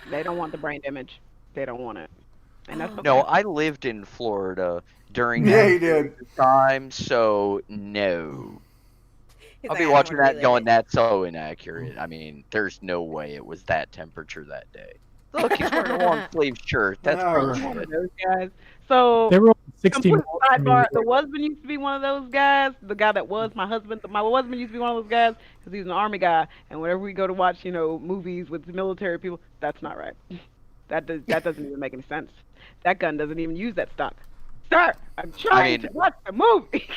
They don't want the brain damage. They don't want it. And that's okay. No, I lived in Florida during Yeah, that you did. time, so no. He's I'll like, be I don't watching wanna that relive going, it. that's so inaccurate. I mean, there's no way it was that temperature that day. Look, he's wearing a long sleeve shirt. That's All probably right. what it Those guys. So, They were only 16 complete months from sidebar. me. The husband used to be one of those guys. The guy that was my husband. My husband used to be one of those guys because he was an army guy. And whenever we go to watch, movies with military people, that's not right. That doesn't even make any sense. That gun doesn't even use that stock. Sir, I'm trying to watch the movie.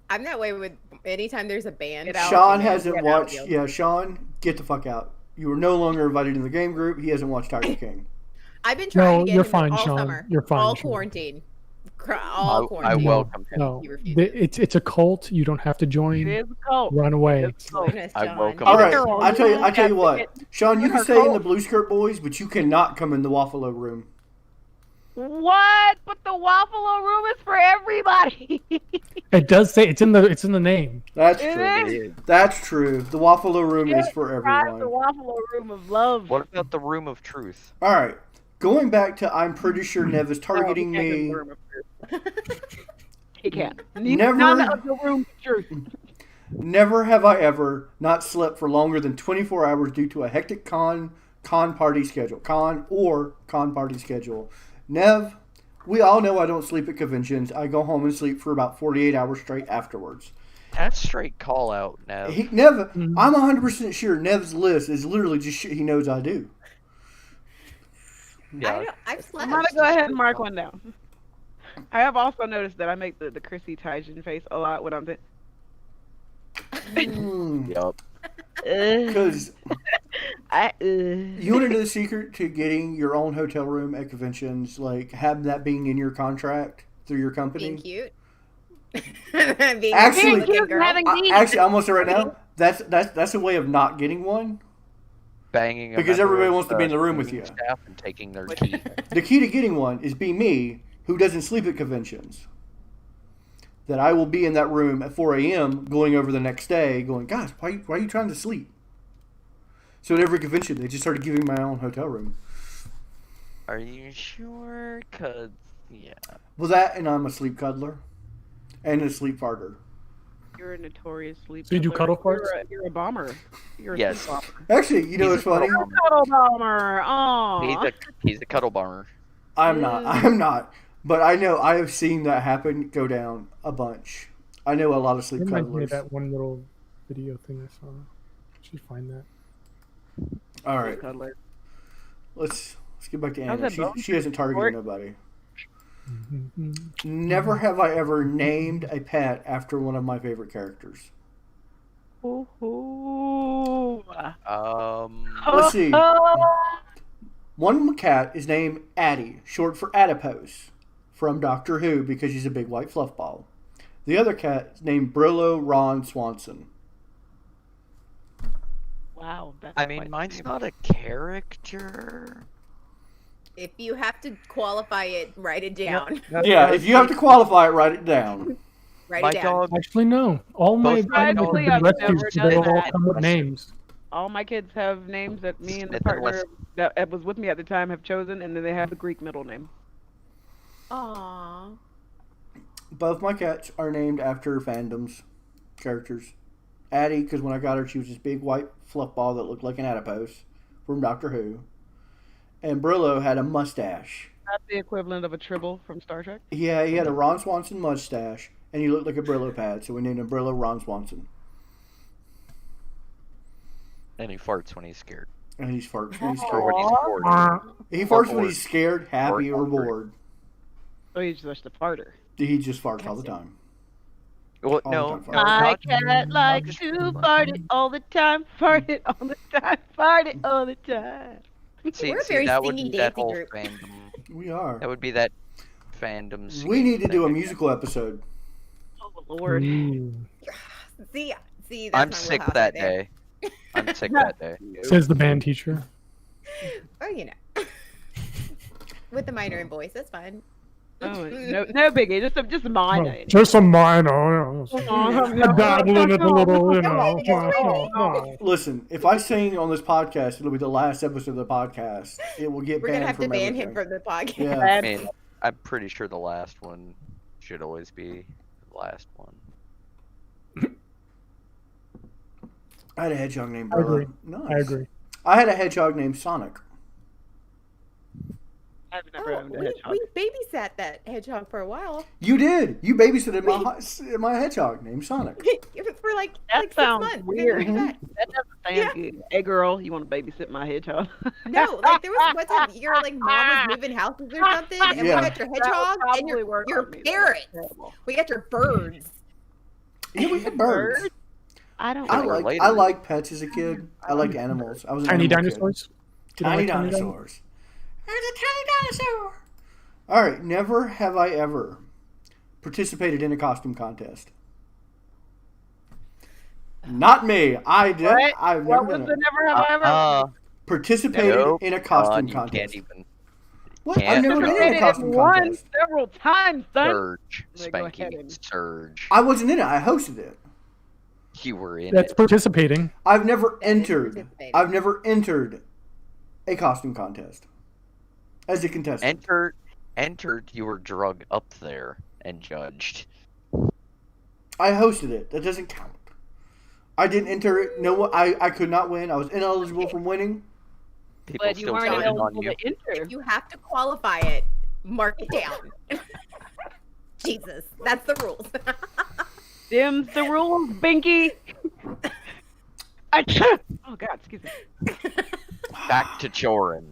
I'm that way with anytime there's a band. Get out. Sean Yeah, hasn't get out, watched. yo. Yeah, Sean, get the fuck out. You are no longer invited in the game group. He hasn't watched Tiger King. I've been trying No, to get you're him fine, all Sean. summer. You're fine, All Sean. quarantine. All I quarantine. welcome him. No, He refuses. it's a cult. You don't have to It join. is a cult. Run away. It's a cult. Goodness, I John. welcome All right, Girl, I tell you what, Sean, you her can stay in the cult. blue skirt boys, but you cannot come in the Waffalo room. What? But the Waffalo room is for everybody. It does say it's in the name. That's It true. is. That's true. The Waffalo room is for Try the everyone. Waffalo room of love. What about the room of truth? All right, going back to, I'm pretty sure Nev is No, targeting he can't go in me. the room upstairs. He can't. Never- None of the room truth. Never have I ever not slept for longer than 24 hours due to a hectic con party schedule. Con party schedule. Nev, we all know I don't sleep at conventions. I go home and sleep for about 48 hours straight afterwards. That's straight call out, Nev. I'm 100% sure Nev's list is literally just shit he knows I do. Yeah. I've slept. I'm gonna go ahead and mark one down. I have also noticed that I make the Chrissy Teigen face a lot when I'm. Yup. Because you want to know the I secret to getting your own hotel room at conventions? Like, have that being in your contract through your company? Being cute. Being Actually- a good girl. Having these. Actually, I'm gonna say right now, that's a way of not getting one. Banging a Because member everybody of wants to be in the room with you. Staff and taking their key. The key to getting one is be me, who doesn't sleep at conventions. That I will be in that room at 4 a.m. going over the next day, going, gosh, why are you trying to sleep? So at every convention, they just started giving me my own hotel room. Are you sure? Cause yeah. Well, that, and I'm a sleep cuddler and a sleep farter. You're a notorious sleep. So you do cuddler. cuddle farts? You're a bomber. You're a Yes. sleep bomber. Actually, you know what's funny? Cuddle bomber. Oh. He's a cuddle bomber. I'm not. But I know I have seen that happen, go down a bunch. I know a lot of sleep It reminds me of cuddlers. that one little video thing I saw. Should find that. All right, Cuddler. let's get back to How's Anna. that bone She hasn't targeted sport? nobody. Mm-hmm. Never have I ever named a pet after one of my favorite characters. Ooh. Let's see. One cat is named Addie, short for adipose, from Doctor Who because she's a big white fluff ball. The other cat is named Brillo Ron Swanson. Wow. That's I mean, mine's not a character. If you have to qualify it, write it down. Yeah, if you have to qualify it, write it down. Write My it down. dog. Actually, no. All my Both animals Actually, have been I've rescued, never so they done all that. come with names. All my kids have names that me and the Smith and partner West. that was with me at the time have chosen, and then they have the Greek middle name. Aww. Both my cats are named after fandoms characters. Addie, because when I got her, she was this big white fluff ball that looked like an adipose from Doctor Who. And Brillo had a mustache. That's the equivalent of a tribble from Star Trek. Yeah, he had a Ron Swanson mustache, and he looked like a Brillo pad, so we named him Brillo Ron Swanson. And he farts when he's scared. And he farts when he's Or scared. when he's bored. He farts when bored. he's scared, happy, Or or bored. So he's just a farter. He just farts all the time. Well, All no, the time no, farts. My not- cat likes to fart it all the time. Fart it all the time. Fart it all the time. We're a very that would singy, be that dancey whole group. fandom. We are. That would be that fandom. We singing need to do a thing. musical episode. Oh Lord. Ooh. See, that's I'm my sick wheelhouse that right there. day. I'm sick that day. Says the band teacher. Oh, you know. With the minor in voice, that's fine. Oh, no biggie. Just a minor. Oh, just a minor. Dabble in it a little, you know. Listen, if I sing on this podcast, it'll be the last episode of the podcast. It will get We're banned gonna have to from ban everything. him from the podcast. Yeah. I mean, I'm pretty sure the last one should always be the last one. I had a hedgehog named I agree. Brillo. Nice. I agree. I had a hedgehog named Sonic. I've never Oh, owned a we hedgehog. babysat that hedgehog for a while. You did. You babysitted my hedgehog named Sonic. For like That 6 sounds months. and then weird. we were back. That doesn't sound good. Hey girl, you want to babysit my hedgehog? No, like there was one time your like mom was moving houses or something, and Yeah. we got your hedgehog and probably work your on me. parrot. Terrible. We got your birds. Yeah, we had birds. I don't. I They were like later. I like pets as a kid. I liked animals. I was an Tiny animal kid. dinosaurs? You don't Tiny like tiny dinosaurs. There's a tiny dinosaur. All right. Never have I ever participated in a costume contest. Not me. I did. What? I've What never was done the it. never have I ever? Participated Nope. in a costume You contest. can't even What? I've can't never do been it. in a costume Won contest. several times, son. surge, They go ahead Spanky, and- surge. I wasn't in it. I hosted it. You were in That's it. participating. I've never That is entered. participating. I've never entered a costume contest. as a contestant. Entered, you were drug up there and judged. I hosted it. That doesn't count. I didn't enter it. No, I could not win. I was ineligible from winning. People But you still weren't voted on eligible you. to enter. If you have to qualify it, mark it down. Jesus, that's the rules. Them's the rules, Binky. Oh God, excuse me. Back to chorin.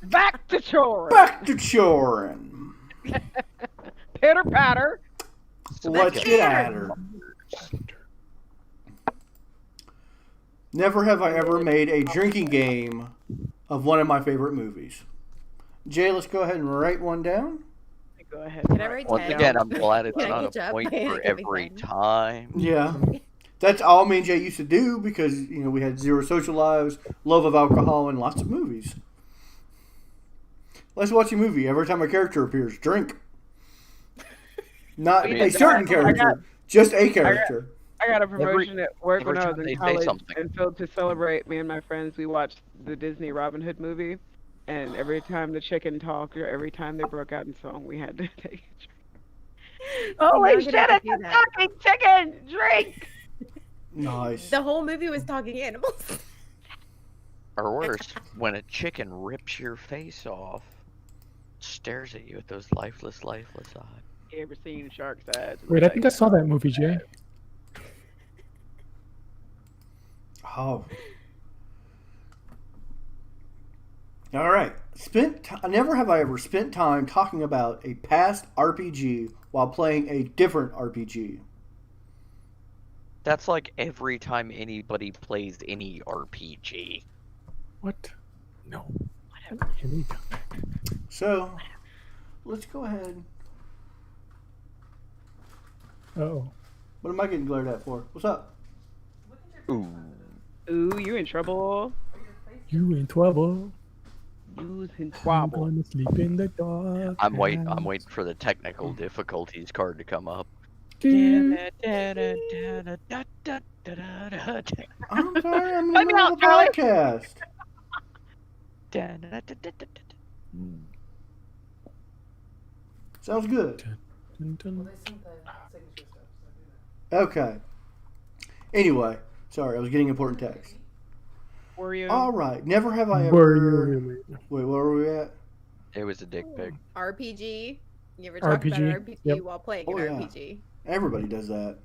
Back to chores. Back to chorin. Pitter patter. Let's get at her. Never have I ever made a drinking game of one of my favorite movies. Jay, let's go ahead and write one down. Go ahead. Can I write Once 10? again, I'm glad it's Can I not catch a up? point Can for I be every done? time. Yeah. That's all me and Jay used to do because, we had zero social lives, love of alcohol, and lots of movies. Let's watch a movie. Every time a character appears, drink. Not a certain character, just a character. I got a promotion at work every when I time was they in say college, something. and so to celebrate, me and my friends, we watched the Disney Robin Hood movie, and every time the chicken talked, or every time they broke out in song, we had to take a drink. Holy I'm shit, gonna have it's to a do that. talking chicken! Drink! Nice. The whole movie was talking animals. Or worse, when a chicken rips your face off, stares at you with those lifeless eyes. You ever seen Shark's Eyes? Wait, I think I saw that movie, Jay. Oh. All right. Never have I ever spent time talking about a past RPG while playing a different RPG. That's like every time anybody plays any RPG. What? No. Whatever. So, let's go ahead. Oh. What am I getting glared at for? What's up? Ooh. Ooh, you in trouble. You in trouble. You in I'm trouble. gonna sleep in the dark. I'm waiting for the technical difficulties card to come up. I'm sorry, I'm in the Let me middle out, of a Charlie. podcast. Sounds good. Dun, dun. Okay. Anyway, sorry, I was getting important text. Were you? All right. Never have I Were ever. you really? Wait, where were we at? It was a dick pic. RPG. You ever talk about RPG, an RPG yep. while playing Oh, an yeah. RPG? Everybody does that.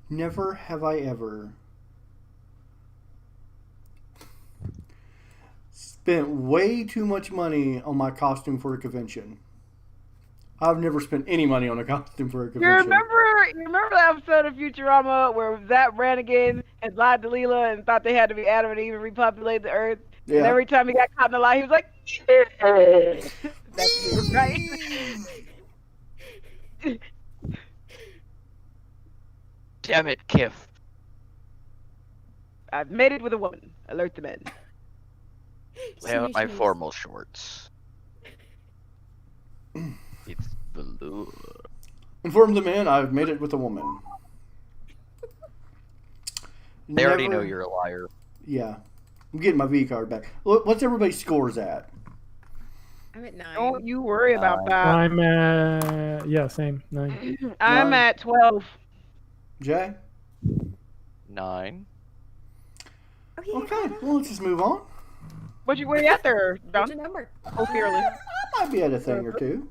Never have I ever spent way too much money on my costume for a convention. I've never spent any money on a costume for a You convention. remember that episode of Futurama where that Brannigan had lied to Leela and thought they had to be Adam and Eve and repopulate the Earth? And Yeah. every time he got caught in a lie, he was like, "That's me, right?" Damn it, Kiff. I've made it with a woman. Alert the men. Lay out my Snooze. formal shorts. It's velour. Inform the man I've made it with a woman. They already know Never- you're a liar. Yeah. I'm getting my V card back. Look, what's everybody's scores at? I'm at 9. Don't you worry about that. I'm at same 9. I'm Nine. at 12. Jay? 9. Oh, yeah, Okay, well, let's just move on. Where you at there, What's Don? your number? Oh, fearless. I might be at a thing or two.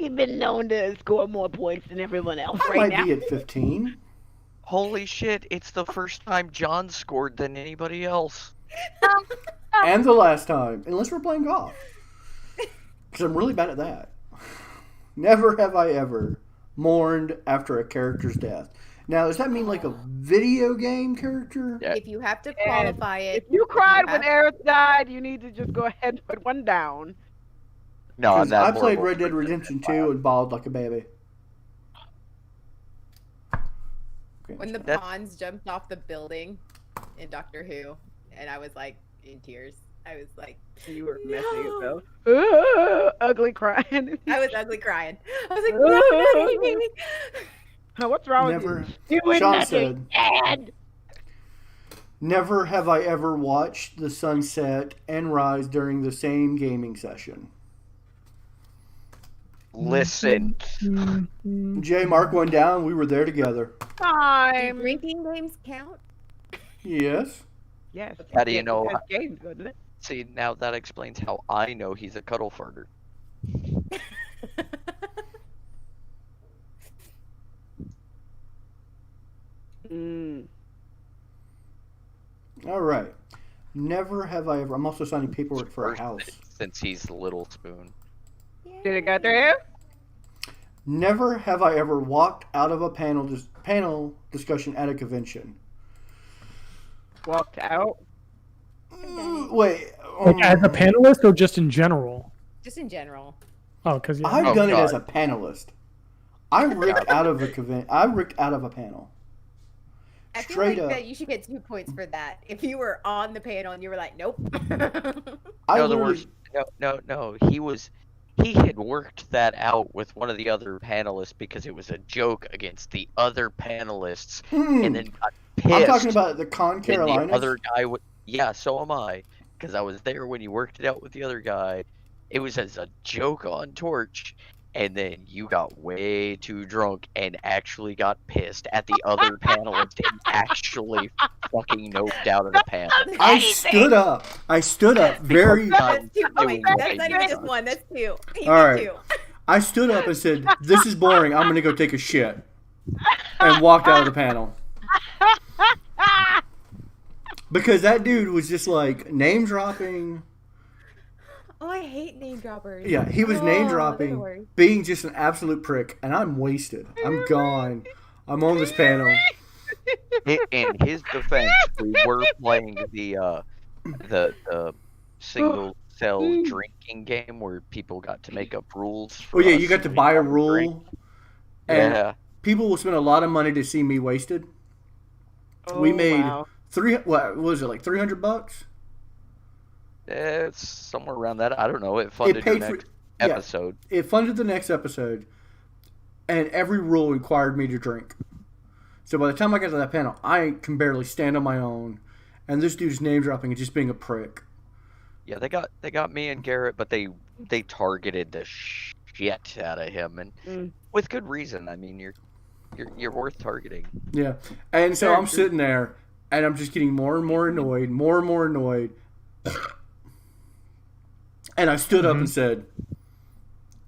You've been known to score more points than everyone else I might be at 15. Holy shit, it's the first time John scored than anybody else. And the last time, unless we're playing golf. Because I'm really bad at that. Never have I ever mourned after a character's death. Now, does that mean like a video game character? Yeah. If you have to qualify it, If you cried you when have- Aerith died, you need to just go ahead and put one down. No, I'm 'Cause not. I played horrible. Red Dead Redemption 2 and bawled like a baby. Okay, when the That's- pawns jumped off the building in Doctor Who, and I was like in tears. I was like, You were No. messing yourself. Ugly crying. I was ugly crying. I was like, no, not Amy. What's wrong Never. with you? You would Sean not said, dad. Never have I ever watched the sunset and rise during the same gaming session. Listen. Jay, mark one down. We were there together. Do Time. drinking games count? Yes. Yes. How do you know? Because games, doesn't it? See, now that explains how I know he's a cuddle farter. Mm. All right. Never have I ever. I'm also signing paperwork for a First, house. Since he's the little spoon. Did it go through? Never have I ever walked out of a panel discussion at a convention. Walked out. Wait. Like as a panelist or just in general? Just in general. Oh, because I've Oh, done it God. as a panelist. I ripped out of a I ripped out of a panel. I feel Straight like up. that you should get 2 points for that. If you were on the panel and you were like, nope. I No, the literally- worst. No. He had worked that out with one of the other panelists because it was a joke against the other panelists, and then got pissed. I'm talking about the Con and Carolinas. the other guy would. Yeah, so am I, because I was there when you worked it out with the other guy. It was as a joke on Torch, and then you got way too drunk and actually got pissed at the other panelist and actually fucking noped out of the panel. I stood up. Very. That's 2 I points. will That's write not even it just down. 1. That's 2. You All get right. 2. I stood up and said, "This is boring. I'm gonna go take a shit," and walked out of the panel. Because that dude was just like name dropping. Oh, I hate name droppers. Yeah, he was Oh, name they're the dropping, worst. being just an absolute prick, and I'm wasted. I'm gone. I'm on this panel. In his defense, we were playing the single cell drinking game where people got to make up rules. For Oh yeah, us you got to when buy a got to drink. rule, and Yeah. people will spend a lot of money to see me wasted. We made wow. what was it, like $300? It's somewhere around that. I don't know. It funded your paid for- next yeah. episode. It funded the next episode, and every rule required me to drink. So by the time I got to that panel, I can barely stand on my own, and this dude's name dropping and just being a prick. Yeah, they got me and Garrett, but they targeted the shit out of him, and with good reason. I mean, you're worth targeting. Yeah, and so I'm sitting there, and I'm just getting more and more annoyed, and I stood up and said,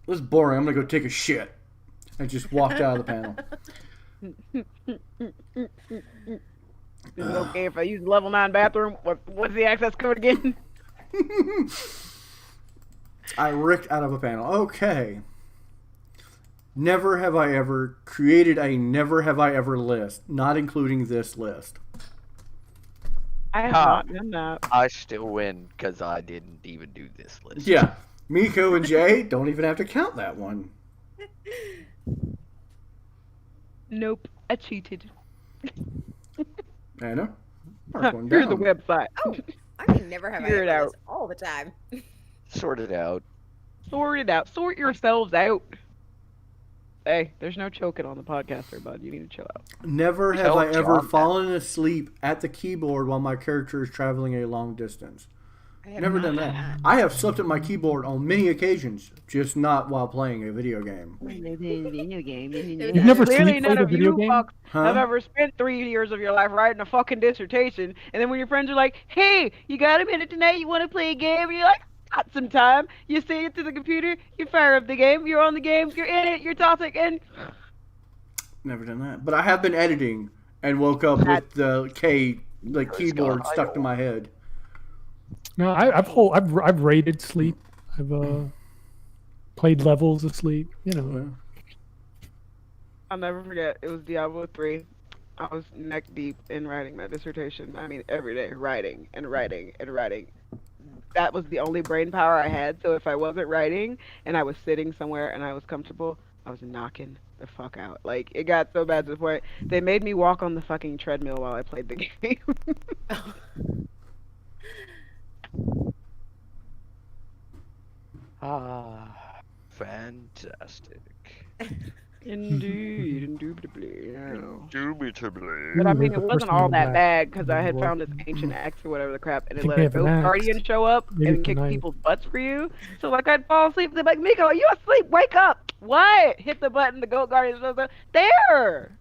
"This is boring. I'm gonna go take a shit," and just walked out of the panel. Is it okay if I use the level 9 bathroom? What's the access code again? I ripped out of a panel. Okay. Never have I ever created a never have I ever list, not including this list. I have not done that. I still win because I didn't even do this list. Yeah. Miko and Jay don't even have to count that one. Nope, I cheated. Anna? Mark one Here's the down. website. Oh, I can never have Figure it I out. all the time. Sort it out. Sort it out. Sort yourselves out. Hey, there's no choking on the podcast there, bud. You need to chill out. Never have Tell I ever John that. fallen asleep at the keyboard while my character is traveling a long distance. I have Never not done that. I have slept at my keyboard on many occasions, just not while playing a video game. You've never Clearly, sleep none played a of video you game? fucks Huh? have ever spent 3 years of your life writing a fucking dissertation, and then when your friends are like, "Hey, you got a minute tonight? You want to play a game?" And you're like, "Got some time." You say it to the computer. You fire up the game. You're on the game. You're in it. You're toxic, and Never done that. But I have been editing and woke up with the keyboard stuck to my head. No, I've rated sleep. I've played levels of sleep. You know. Well, I'll never forget. It was Diablo 3. I was neck deep in writing that dissertation. I mean, every day, writing and writing and writing. That was the only brain power I had. So if I wasn't writing and I was sitting somewhere and I was comfortable, I was knocking the fuck out. Like, it got so bad to the point they made me walk on the fucking treadmill while I played the game. fantastic. Indeed, indubitably. Yeah. Indubitably. But I Ooh, mean, the it wasn't person all in that the bad because I back. had found this ancient axe or whatever the crap, and it Think let they a have an goat axe. guardian show up Maybe and it's a kick knife. people's butts for you. So like I'd fall asleep, they're like, Miko, are you asleep? Wake up! What? Hit the button, the goat guardian shows up. There.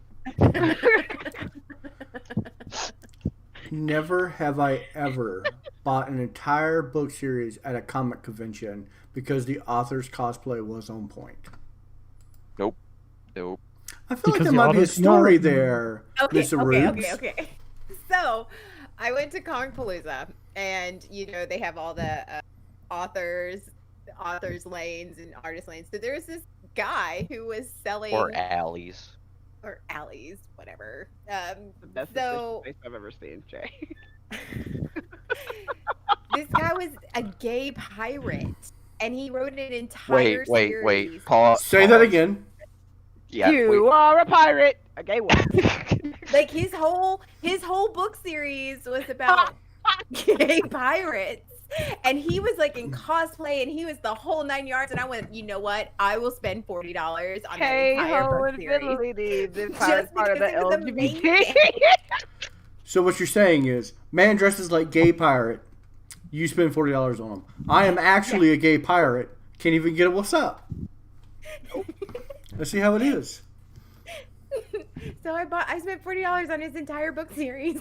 Never have I ever bought an entire book series at a comic convention because the author's cosplay was on point. Nope. I feel like Because there the might be a author's story not- there, Mr. Rubes. Okay. So, I went to Comicpalooza, and they have all the authors lanes and artist lanes. So there's this guy who was selling Or alleys. or alleys, whatever. The best So- face I've ever seen, Jay. This guy was a gay pirate, and he wrote an entire Wait. series. Pause. Say that again. Yeah. You are a pirate. A gay one. Like his whole book series was about gay pirates. And he was like in cosplay, and he was the whole 9 yards. And I went, you know what? I will spend $40 on that Hey entire ho book and series. fiddly-dee. This Just part of the because it was LGBT. amazing. So what you're saying is, man dresses like gay pirate, you spend $40 on him. I am actually a gay pirate. Can't even get a what's up. Let's see how it is. So I spent $40 on his entire book series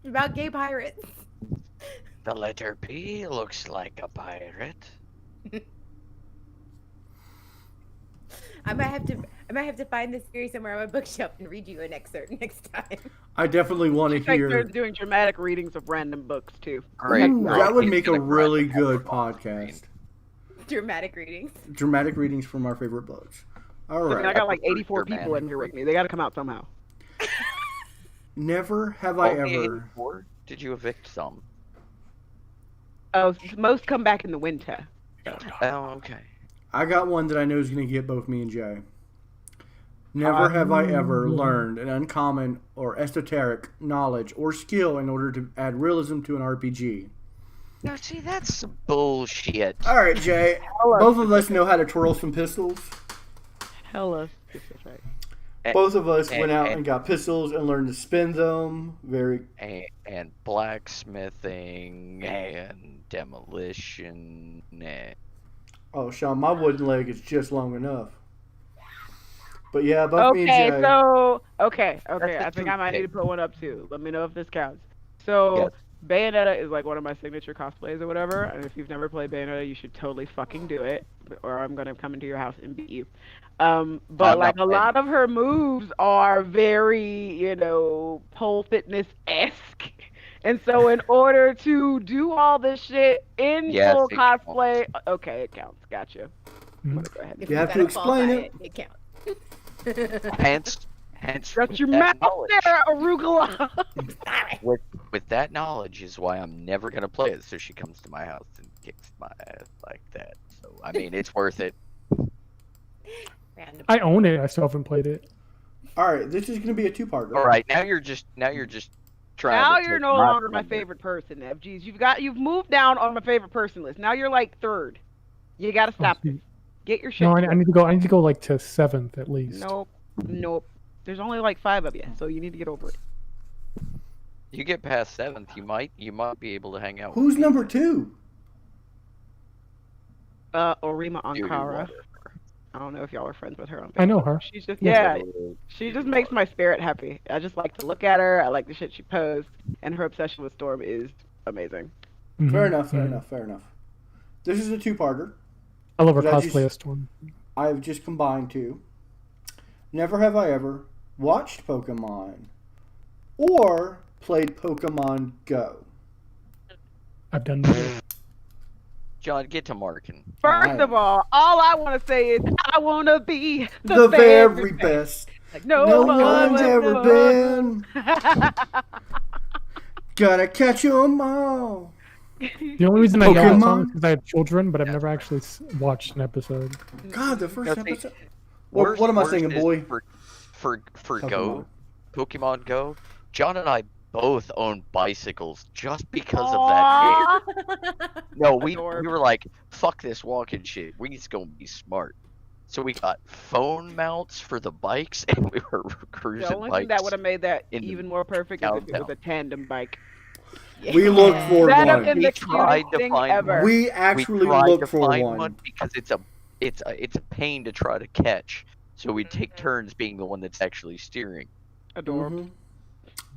about gay pirates. The letter P looks like a pirate. I might have to find this series somewhere on my bookshelf and read you an excerpt next time. I definitely want to It's like they're hear. doing dramatic readings of random books too. Great. Ooh, great. that would He's make a gonna really grab good it off the screen. podcast. Dramatic readings. Dramatic readings from our favorite books. All I mean, I right. got like prefer 84 people dramatic in here with me. They got to come out somehow. Never have I Only ever. 84? Did you evict some? Oh, most come back in the winter. Oh, okay. I got one that I know is going to get both me and Jay. Never have I ever learned an uncommon or esoteric knowledge or skill in order to add realism to an RPG. Now, see, that's some bullshit. All right, Jay. Both of us know how to twirl some pistols. Hella specific. Both of us went out and- and got pistols and learned to spin them. And blacksmithing and demolition. Oh, Sean, my wooden leg is just long enough. But yeah, both me and Jay. Okay, so okay. That's I the think I might need to toothpick. put one up too. Let me know if this counts. So Yes. Bayonetta is like one of my signature cosplays or whatever. And if you've never played Bayonetta, you should totally fucking do it, or I'm gonna come into your house and beat you. But I'm like not a lot of her moves are very, pole fitness esque. And so in order to do all this shit in Yes, full it counts. cosplay, okay, it counts. Gotcha. I'm gonna go ahead. If You have gotta to explain qualify it. it counts. Hence, Shut with your that mouth knowledge, there, arugula. with that knowledge is why I'm never gonna play it. So she comes to my house and kicks my ass like that. So I mean, it's worth it. Random. I own it. I still haven't played it. All right, this is going to be a two-parter. All right, now you're just trying. Now to you're take no my longer my thunder. favorite person, FGs. You've moved down on my favorite person list. Now you're like third. You gotta stop Oh, this. Get your shit. No, I together. need to go. I need to go like to 7th at least. Nope. There's only like 5 of you, so you need to get over it. You get past 7th, you might be able to hang out. Who's with number 2? Orima Dude, Ankara. whatever. I don't know if y'all are friends with her on Facebook. I know her. She's just Yeah. she just makes my spirit happy. I just like to look at her. I like the shit she posts, and her obsession with Storm is amazing. Mhm. Fair enough, fair Mhm. enough, fair enough. This is a two-parter. I love her Did I just- cosplay as Storm. I've just combined two. Never have I ever watched Pokemon or played Pokemon Go. I've done that. John, get to marking. First Alright. of all I want to say is I want to be The very best. Like, No one's ever been. Gotta catch 'em all. The only reason I know that Pokemon? song is because I have children, but I've never actually watched an episode. God, the first Now, see, episode. What am I worst singing, is boy? For Go, Pokemon Go, John and I both own bicycles just because of that game. No, we Adorable. were like, fuck this walking shit. We need to go and be smart. So we got phone mounts for the bikes, and we were cruising The only thing that bikes. would have made that in the even more perfect is if it was downtown. a tandem bike. We looked for That one. have been We the tried cutest to thing find ever. one. We actually tried looked to for find one. because it's a pain to try to catch. So we take turns being the one that's actually steering. Adorable. Mhm.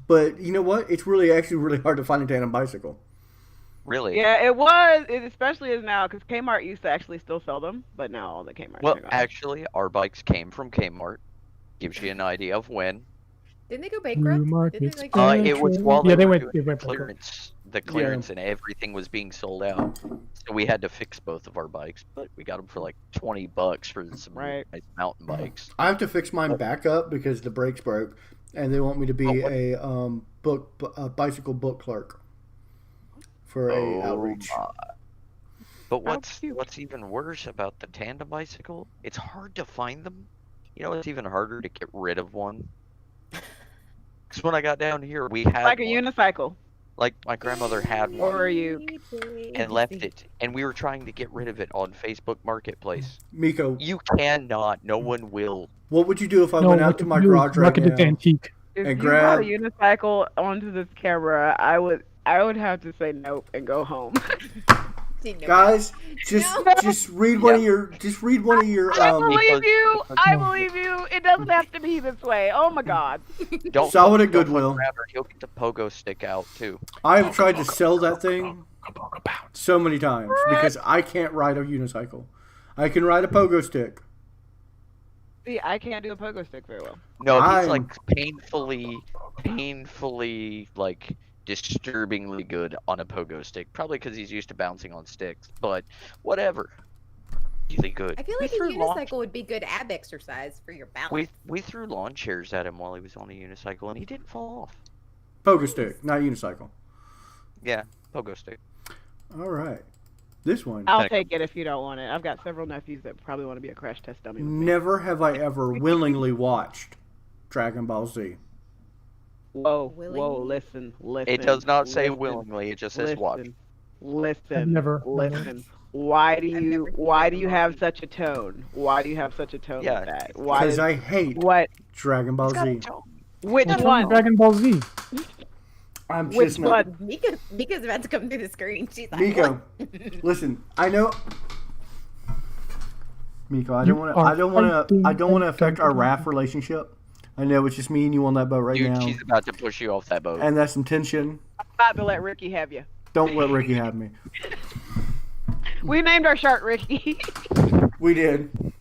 But you know what? It's really actually really hard to find a tandem bicycle. Really? Yeah, it was. It especially is now because Kmart used to actually still sell them, but now all the Kmart. Well, actually, our bikes came from Kmart. Gives you an idea of when. Didn't they go bankrupt? Market Didn't they, like, It was Central. while Yeah, they were went. doing They the went bankrupt. clearance. The clearance and everything was being sold out. So we had to fix both of our bikes, but we got them for like $20 for some Right. nice mountain bikes. I have to fix mine back up because the brakes broke, and they want me to be a bicycle book clerk for a outreach. My. But cute. what's even worse about the tandem bicycle? It's hard to find them. You know, it's even harder to get rid of one. Because when I got down here, we had like a one. unicycle. Like my grandmother had one Or you. and left it, and we were trying to get rid of it on Facebook Marketplace. Miko, You cannot. No one will. what would you do if I No, went out what to you my do is garage right market it to now? antique. If And you brought a grab- unicycle onto this camera, I would have to say nope and go home. Guys, just read one of your I believe you. I because- believe you. It doesn't have to be this way. Oh my god. Don't Saw it at don't Goodwill. grab her, He'll get the pogo stick out too. I have tried to sell that thing so many times because I can't ride a unicycle. I can ride a pogo stick. See, I can't do a pogo stick very well. No, he's I'm- like painfully like disturbingly good on a pogo stick. Probably because he's used to bouncing on sticks, but whatever. Really good. I feel We like a threw lawn- unicycle would be good ab exercise for your balance. We threw lawn chairs at him while he was on a unicycle, and he didn't fall off. Pogo stick, not unicycle. Yeah, pogo stick. All right. This one. I'll take it if you don't want it. I've got several nephews that probably want to be a crash test dummy with me. Never have I ever willingly watched Dragon Ball Z. Whoa, Willingly? listen. It does not say listen, willingly. It just says watch. Listen. I've never- Listen. Why do you have such a tone? Why do you have such a tone Yeah, with that? Why? Because I hate What? Dragon Ball Z. Which What's wrong with one? Dragon Ball Z. I'm Which just not. one? Mika's about to come through the screen. She's like, Miko, what? listen. I know. Miko, I You don't want are to. I don't want to affect our fighting. RAF relationship. I know it's just me and you on that boat right Dude, now, she's about to push you off that boat. and that's some tension. I'm about to let Ricky have you. Don't let Ricky have me. We named our shark Ricky. We did.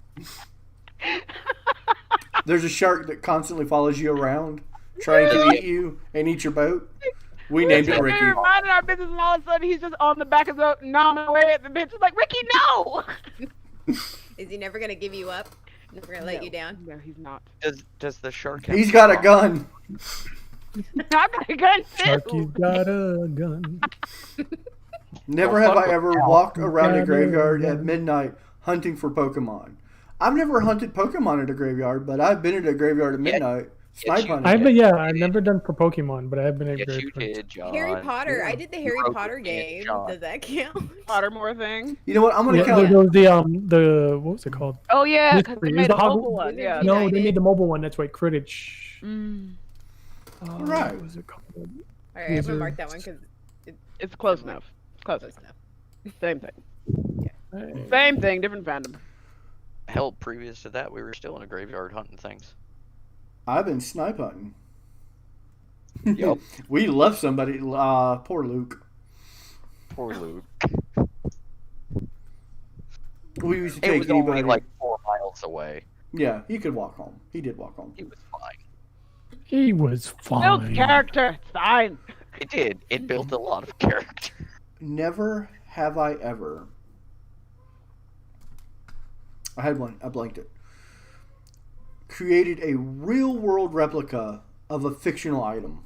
There's a shark that constantly follows you around, trying to eat you and eat your boat. We named it Ricky. We were minding our business, and all of a sudden he's just on the back of the boat, gnawing away at the bitch. It's like, Ricky, no! Is he never gonna give you up? Never gonna let you down? No, he's not. Does the shark have He's got a gun. I've got a gun Sharky's too. got a gun. Never have I ever walked around a graveyard at midnight hunting for Pokemon. I've never hunted Pokemon at a graveyard, but I've been at a graveyard at midnight. Snipe you hunting. I've never done for Pokemon, but I've been able Yes, you to. did, John. Harry Potter. I did the Harry broke Potter your hand, game. John. Does that count? Pottermore thing. You know what? I'm gonna Yeah, count. there was the what was it called? Oh yeah, because Mystery. they It was made a the mobile Hogwarts- one. Yeah. No, they United. made the mobile one. That's right, Quidditch. Right. What was it called? All right, I'm These gonna are- mark that one because It's close enough. Close. close enough. Same thing. Hey. Same thing, different fandom. Hell, previous to that, we were still in a graveyard hunting things. I've been snipe hunting. Yup. We left somebody. Poor Luke. Poor Luke. We used to It take was only anybody. like 4 miles away. Yeah, he could walk home. He did walk home. He was fine. He was Build fine. character. It's fine. It did. It built a lot of character. Never have I ever. I had one. I blanked it. Created a real world replica of a fictional item.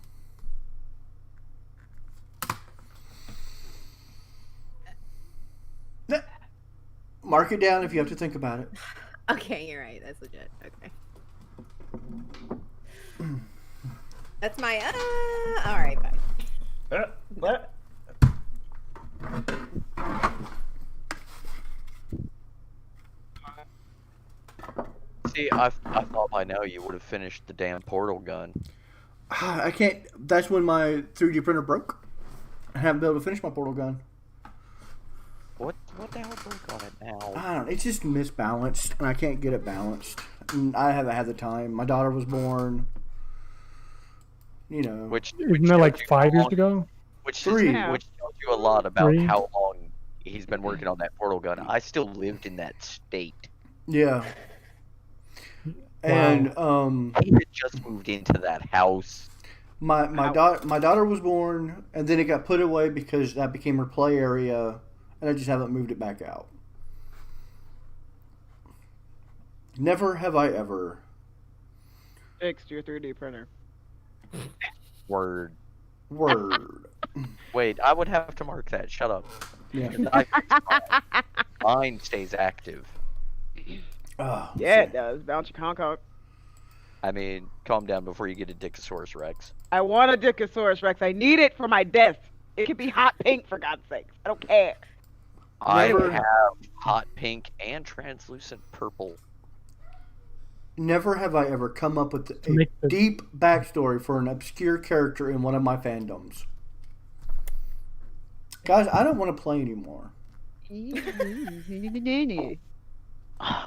Mark it down if you have to think about it. Okay, you're right. That's legit. Okay. That's my all right, bye. What? See, I thought by now you would have finished the damn portal gun. I can't. That's when my 3D printer broke. I haven't been able to finish my portal gun. What the hell broke on it now? I don't know. It's just misbalanced, and I can't get it balanced. And I haven't had the time. My daughter was born. You know. Which Isn't that like 5 years ago? Which Three. which tells you a lot about Three. how long he's been working on that portal gun. I still lived in that state. Yeah. And He had just moved into that house. my daughter was born, and then it got put away because that became her play area, and I just haven't moved it back out. Never have I ever. Fixed your 3D printer. Word. Word. I would have to mark that. Shut up. Yeah. Mine stays active. Oh, Yeah, it does. Bounce your concock. I mean, calm down before you get a Dickosaurus Rex. I want a Dickosaurus Rex. I need it for my desk. It could be hot pink, for God's sakes. I don't care. Never- I have hot pink and translucent purple. Never have I ever come up with a make the- deep backstory for an obscure character in one of my fandoms. Guys, I don't want to play anymore.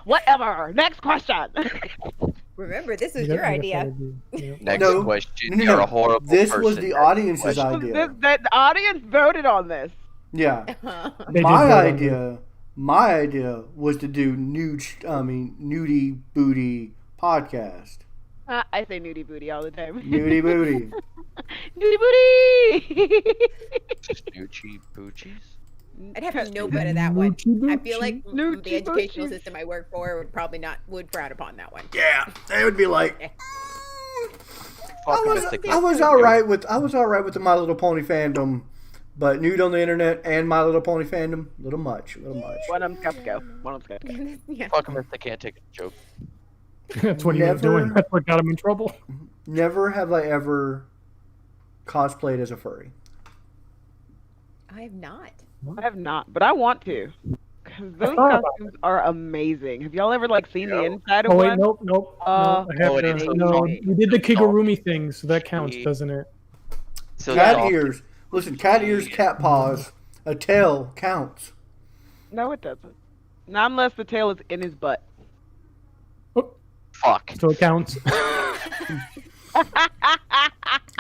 Whatever. Next question. Remember, this was You your gotta- idea. Yeah. Next No, question. no. You're a horrible This person. was the Next audience's question. idea. The audience voted on this. Yeah. They did My vote on idea was to do nudie booty podcast. I say nudie booty all the time. Nudie booty. Nudie booty. Snoochie Boochies? I'd have no bet of that one. Moochie I feel like Moochie the educational Moochie. system I work for would frown upon that one. Yeah, they would be like. Fucking was- mythical. I was all right with the My Little Pony fandom, but nude on the internet and My Little Pony fandom, little much. One of them's got to go. One of them's got to go. Yeah. Fuck them if they can't take a joke. That's what he was Never- doing. That's what got him in trouble. Never have I ever cosplayed as a furry. I have not. I have not, but I want to. Because those thought about costumes are amazing. Have y'all ever seen the Yeah. inside of Oh one? wait, nope. No, I have Oh, it to- is no. so We did the Kigurumi thing, so that counts, Sweet. doesn't it? So Cat soft. ears. Listen, cat ears, cat paws. A tail counts. No, it doesn't. Not unless the tail is in his butt. Fuck. So it counts. I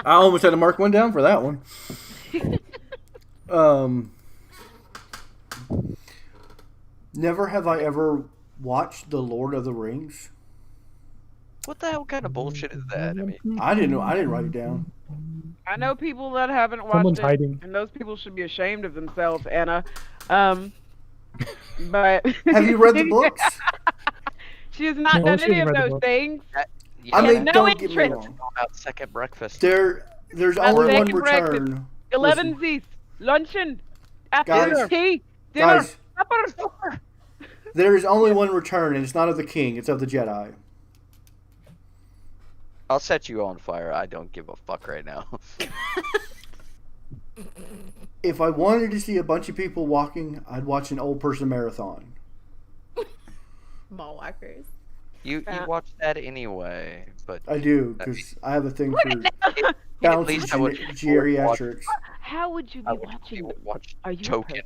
almost had to mark one down for that one. Never have I ever watched The Lord of the Rings. What the hell kind of bullshit is that? I mean, I didn't write it down. I know people that haven't watched Someone's it, hiding. and those people should be ashamed of themselves, Anna. But Have you read the books? She has not No, done she any hasn't of read the those book. things. yeah, I mean, no don't get me interest. wrong. about second breakfast. There's I'll only take one a breakfast. return. 11 Z's, luncheon, afternoon Guys. tea, dinner, Guys, supper. there is only one return, and it's not of the king, it's of the Jedi. I'll set you on fire. I don't give a fuck right now. If I wanted to see a bunch of people walking, I'd watch an old person marathon. Mall walkers. You watch that anyway, but I do, because I have a thing for at balancing least I would geriatrics. How would you I be would watching? watch Are you Token. a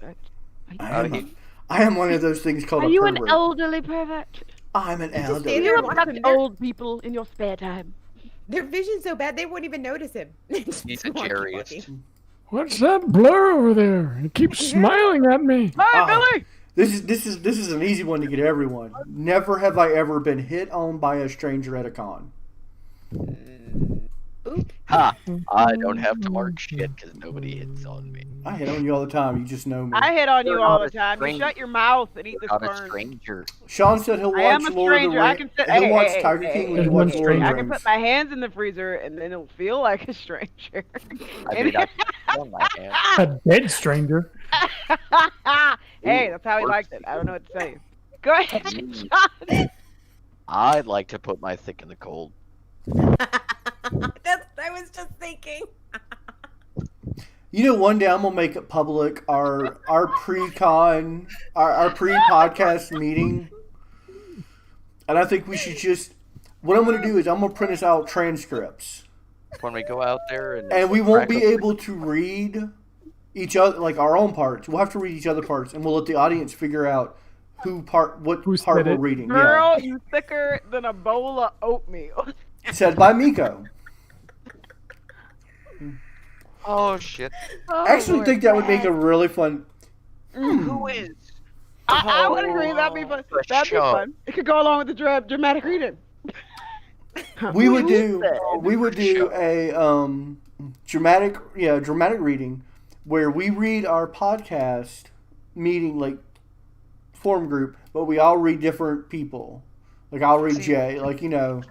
pervert? I am one of those things called Are a you an pervert. elderly pervert? I'm an stay elder. there You watching abduct their- old people in your spare time. Their vision's so bad they won't even notice him. He's a geriatrix. Walking. What's that blur over there? It keeps smiling at me. Hey, Ah. Billy! This is an easy one to get everyone. Never have I ever been hit on by a stranger at a con. Ha! I don't have to mark shit because nobody hits on me. I hit on you all the time. You just know me. I hit on you You're all not the a time. You stranger. shut your mouth and eat the Not a sperm. stranger. Sean said he'll I am watch a Lord of the stranger. I Rings. can sit. He'll Hey, watch hey, Tiger hey, King hey, when he hey, watches hey, Lord of I the can Rings. put my hands in the freezer and then it'll feel like a stranger. I mean, I'm on my hand. A dead stranger. Hey, that's how he liked it. I don't know what to say. Go ahead, John. I'd like to put my thick in the cold. That's I was just thinking. You know, one day I'm gonna make it public our pre-con, our pre-podcast meeting. And I think we should just. What I'm going to do is I'm going to print us out transcripts. When we go out there And we won't be able to read each other, like our own parts. We'll have to read each other parts, and we'll let the audience figure out what part said we're it. reading. Girl, you thicker than a bowl of oatmeal. Yeah. Said by Miko. Oh shit! I actually think that would make a really fun. Who is? I would agree. That'd be fun. The That'd be show. fun. It could go along with the dramatic reading. We would do a dramatic reading where we read our podcast meeting like forum group, but we all read different people. Like I'll read Jay, like you know.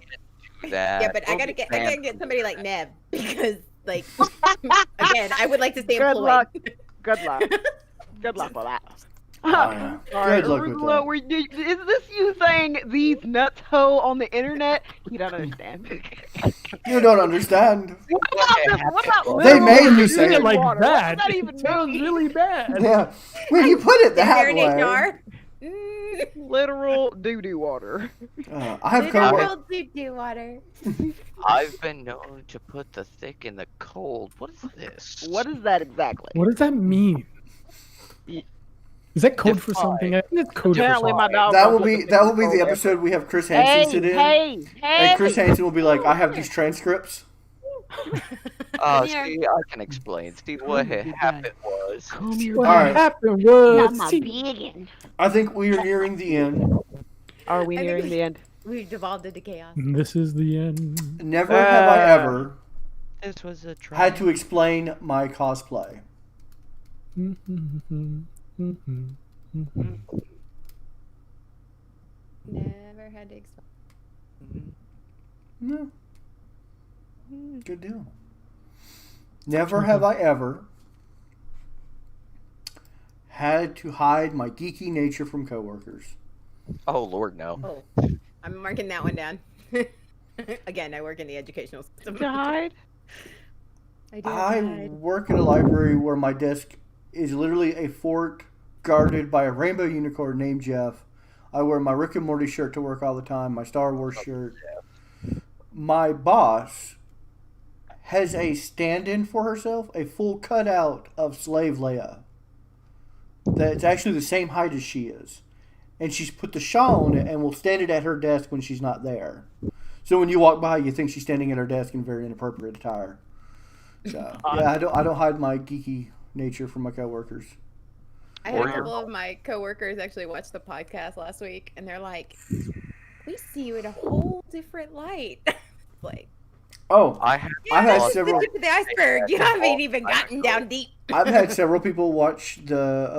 That. Yeah, but I gotta get somebody like Nev because like again, I would like to stay Good employed. luck. Good luck. Good luck for that. Yeah. Sorry, Good luck with Arugula, that. is this you saying these nuts ho on the internet? You don't understand. You don't understand. What about They literal made me doo-doo say it like water? that. What does that even It sounds mean? really bad. Yeah, when you put it that Marinate way. jar. Literal doo-doo water. I have coworkers. Literal doo-doo water. I've been known to put the thick in the cold. What is this? What is that exactly? What does that mean? Is that code for Define. something? I think it's code Apparently for my something. dog That won't will put be the that will be thing the in episode we have Chris Hey, Hansen sit in, hey, and Chris hey. Hansen will be like, "I have these transcripts." See, I can explain. See, what had happened was. What All right. happened was Not my see, biggin. I think we are nearing the end. Are we I think nearing we- the end? We've devolved into chaos. this is the end. Never have I ever This was a try. had to explain my cosplay. Never had to explain. No. Good deal. Never have I ever had to hide my geeky nature from coworkers. Oh Lord, no. Oh, I'm marking that one down. Again, I work in the educational system. Died? I do. I work at a library where my desk is literally a fort guarded by a rainbow unicorn named Jeff. I wear my Rick and Morty shirt to work all the time, my Star Wars shirt. My boss has a stand-in for herself, a full cutout of Slave Leia. That's actually the same height as she is. And she's put the shawl on it and will stand it at her desk when she's not there. So when you walk by, you think she's standing at her desk in very inappropriate attire. So yeah, I don't hide my geeky nature from my coworkers. I had a Or your couple of my coworkers actually watch the podcast last week, and they're like, "We see you in a whole different light." Like, Oh, I have. I had that's just several. the tip of the iceberg. You haven't even gotten down deep. I've had several people watch the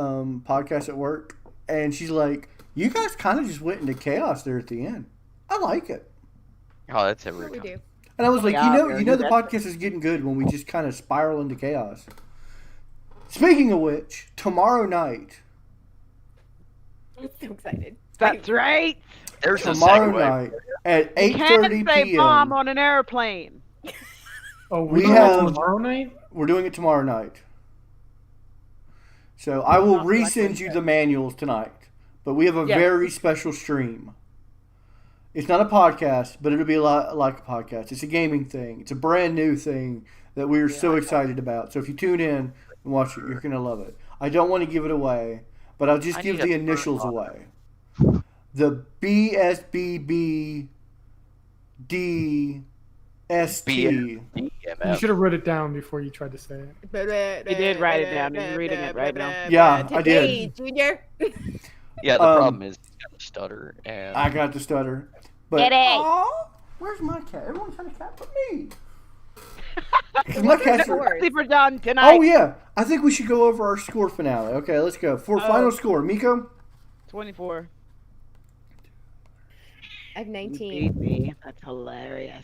podcast at work, and she's like, "You guys kind of just went into chaos there at the end. I like it." Oh, that's That's what every we time. do. And I was like, Yeah, you know, the podcast is getting good when we just kind of spiral into chaos. Speaking of which, tomorrow night, I'm so excited. That's right. There's a tomorrow segue. night at You can't 8:30 say bomb p.m. on an airplane. Oh, We we have have- tomorrow night. We're doing it tomorrow night. So I will resend you the manuals tonight. But we have a Yes. very special stream. It's not a podcast, but it'll be a lot like a podcast. It's a gaming thing. It's a brand new thing that we are so excited about. So if you tune in and watch it, you're going to love it. I don't want to give it away, but I'll just I give need a the third initials one. away. The BSBBDST. You BMF. should have wrote it down before you tried to say it. You did write it down. You're reading it right now. Yeah, I Today, did. Junior. Yeah, the problem is he's got a stutter, and I got the stutter. But, Get it. Aw, where's my cat? Everyone's trying to cat for me. 'Cause my cat's are... Sleeper done tonight. Oh, yeah. I think we should go over our score finale. Okay, let's go. For final score, Miko? 24. I have You 19. beat me. That's hilarious.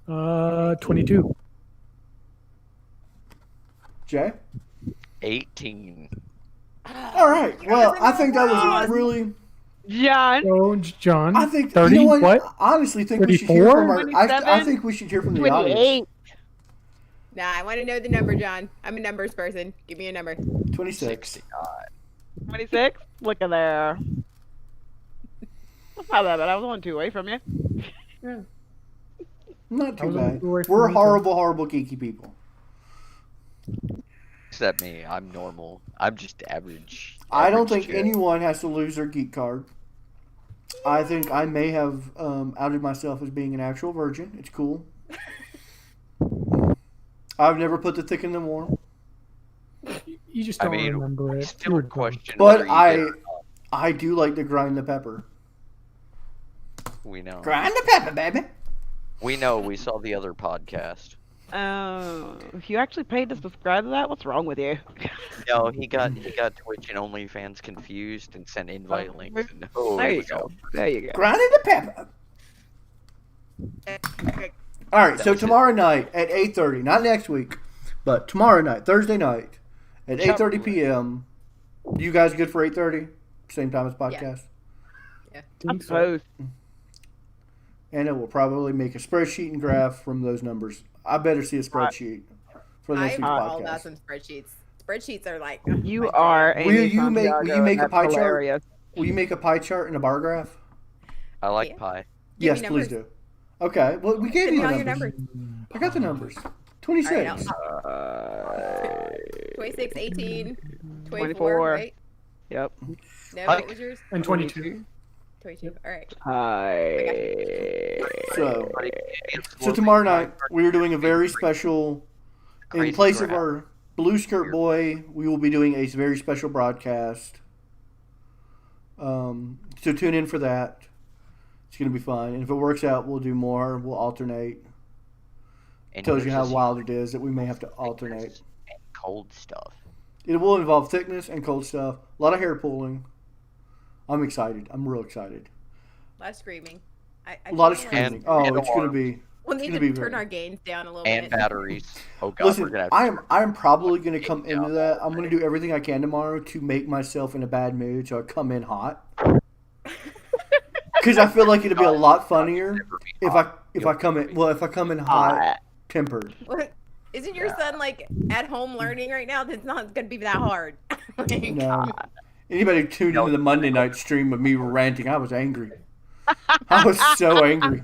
22. Jay? 18. All right. Well, I think that was a really... John. So, John. I think 30. you know what? What? I honestly think we should hear 34? from our. I 27? think we should hear from the audience. 28. Nah, I want to know the number, John. I'm a numbers person. Give me a number. 26. 26? Look at there. not that bad. I was only 2 away from you. Not I too was only bad. 2 away from We're me, too. horrible geeky people. Except me, I'm normal. I'm just average. I don't average think Joe. anyone has to lose their geek card. I think I may have outed myself as being an actual virgin. It's cool. I've never put the thick in the warm. You just I don't mean, remember I it. You still were drunk. question But whether you did or not. I do like to grind the pepper. We know. Grind the pepper, baby. We know. We saw the other podcast. You actually paid to subscribe to that? What's wrong with you? No, he got Twitch and OnlyFans confused and sent invite links. And, There it you was go. all- There you go. Grinding the pepper. All right, That so was it. tomorrow night at 8:30, not next week, but tomorrow night, Thursday night at 8:30 p.m. You guys good for 8:30? Same time as podcast. I Think so. suppose. And it will probably make a spreadsheet and graph from those numbers. I better see a spreadsheet for the next I'm week's all about podcast. some spreadsheets. Spreadsheets are like You my are jam. Amy Will you make Santiago, and a that's pie chart? hilarious. Will you make a pie chart and a bar graph? I like Yeah. pie. Give Yes, me please do. Okay. Well, we gave Give you me the all your numbers. numbers. I got the numbers. All 26. right, 26, 18, 24, 24. right? Yep. No, Hi. what was yours? And 22. 22. All right. Hi. So tomorrow night we are doing a very special. In Crazy place of graph. our Blue Skirt Boy, we will be doing a very special broadcast. So tune in for that. It's gonna be fun, and if it works out, we'll do more. We'll alternate. And Tells you how here's wild it is that we may have to alternate. thickness and cold stuff. It will involve thickness and cold stuff. A lot of hair pulling. I'm excited. I'm real excited. A lot of screaming. A lot of feel like screaming. Oh, and it's gonna alarm. be. We'll It's need gonna to be turn very- our gains down a little And bit. batteries. Oh god, we're Listen, gonna have I am probably gonna come into that. I'm gonna do everything I can tomorrow to make myself in a bad mood, so I come in hot. Because I feel like it'd be a lot funnier if I come in hot tempered. What? Isn't your son like at home learning right now? It's not going to be that hard. Like, No. Anybody who tuned into the Monday night stream of me ranting, I was angry. I was so angry.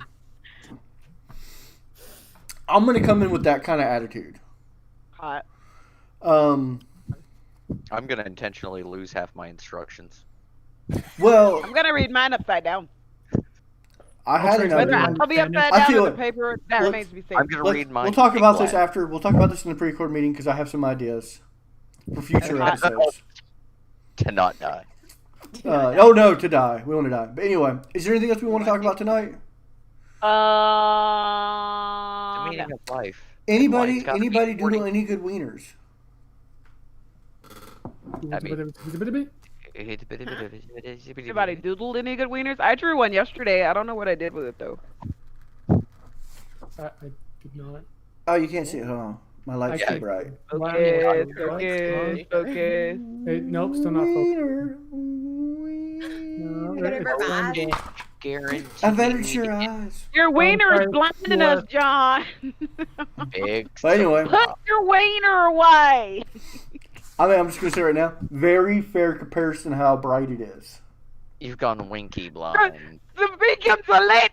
I'm gonna come in with that kind of attitude. Hot. Um. I'm gonna intentionally lose half my instructions. Well, I'm gonna read mine upside down. I had an I'll Whether idea. I'll be upside I down feel on the it. paper, that Let's- remains to be seen. I'm gonna read mine. We'll talk big about this black. after. We'll talk about this in the pre-record meeting because I have some ideas for future episodes. To not die. Oh no, to die. We want to die. But anyway, is there anything else we want to talk about tonight? The No. meaning of life. Anybody? It's gotta be Anybody do 40. any good wieners? Anybody doodled any good wieners? I drew one yesterday. I don't know what I did with it though. I did not. Oh, you can't see it. Hold on. My light's I too bright. Focus, focus, focus. Hey, nope, still not focused. Wiener, No, Whatever, it's- bye. Guaranteed. I've entered your eyes. Your wiener is sorry, blinding what? us, John. Big. But anyway, Put your wiener away. I'm just gonna say right now, very fair comparison to how bright it is. You've gone winky blind. The beacons are lit.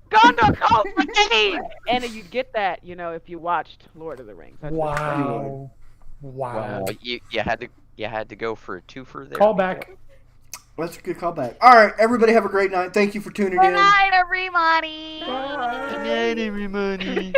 Gonna call for aid. And you get that, if you watched Lord of the Rings. That's what I'm saying. Wow. Wow. Wow, you had to go for a twofer there. Call back. That's a good callback. All right, everybody have a great night. Thank you for tuning Good in. night, everybody. Good night, everybody.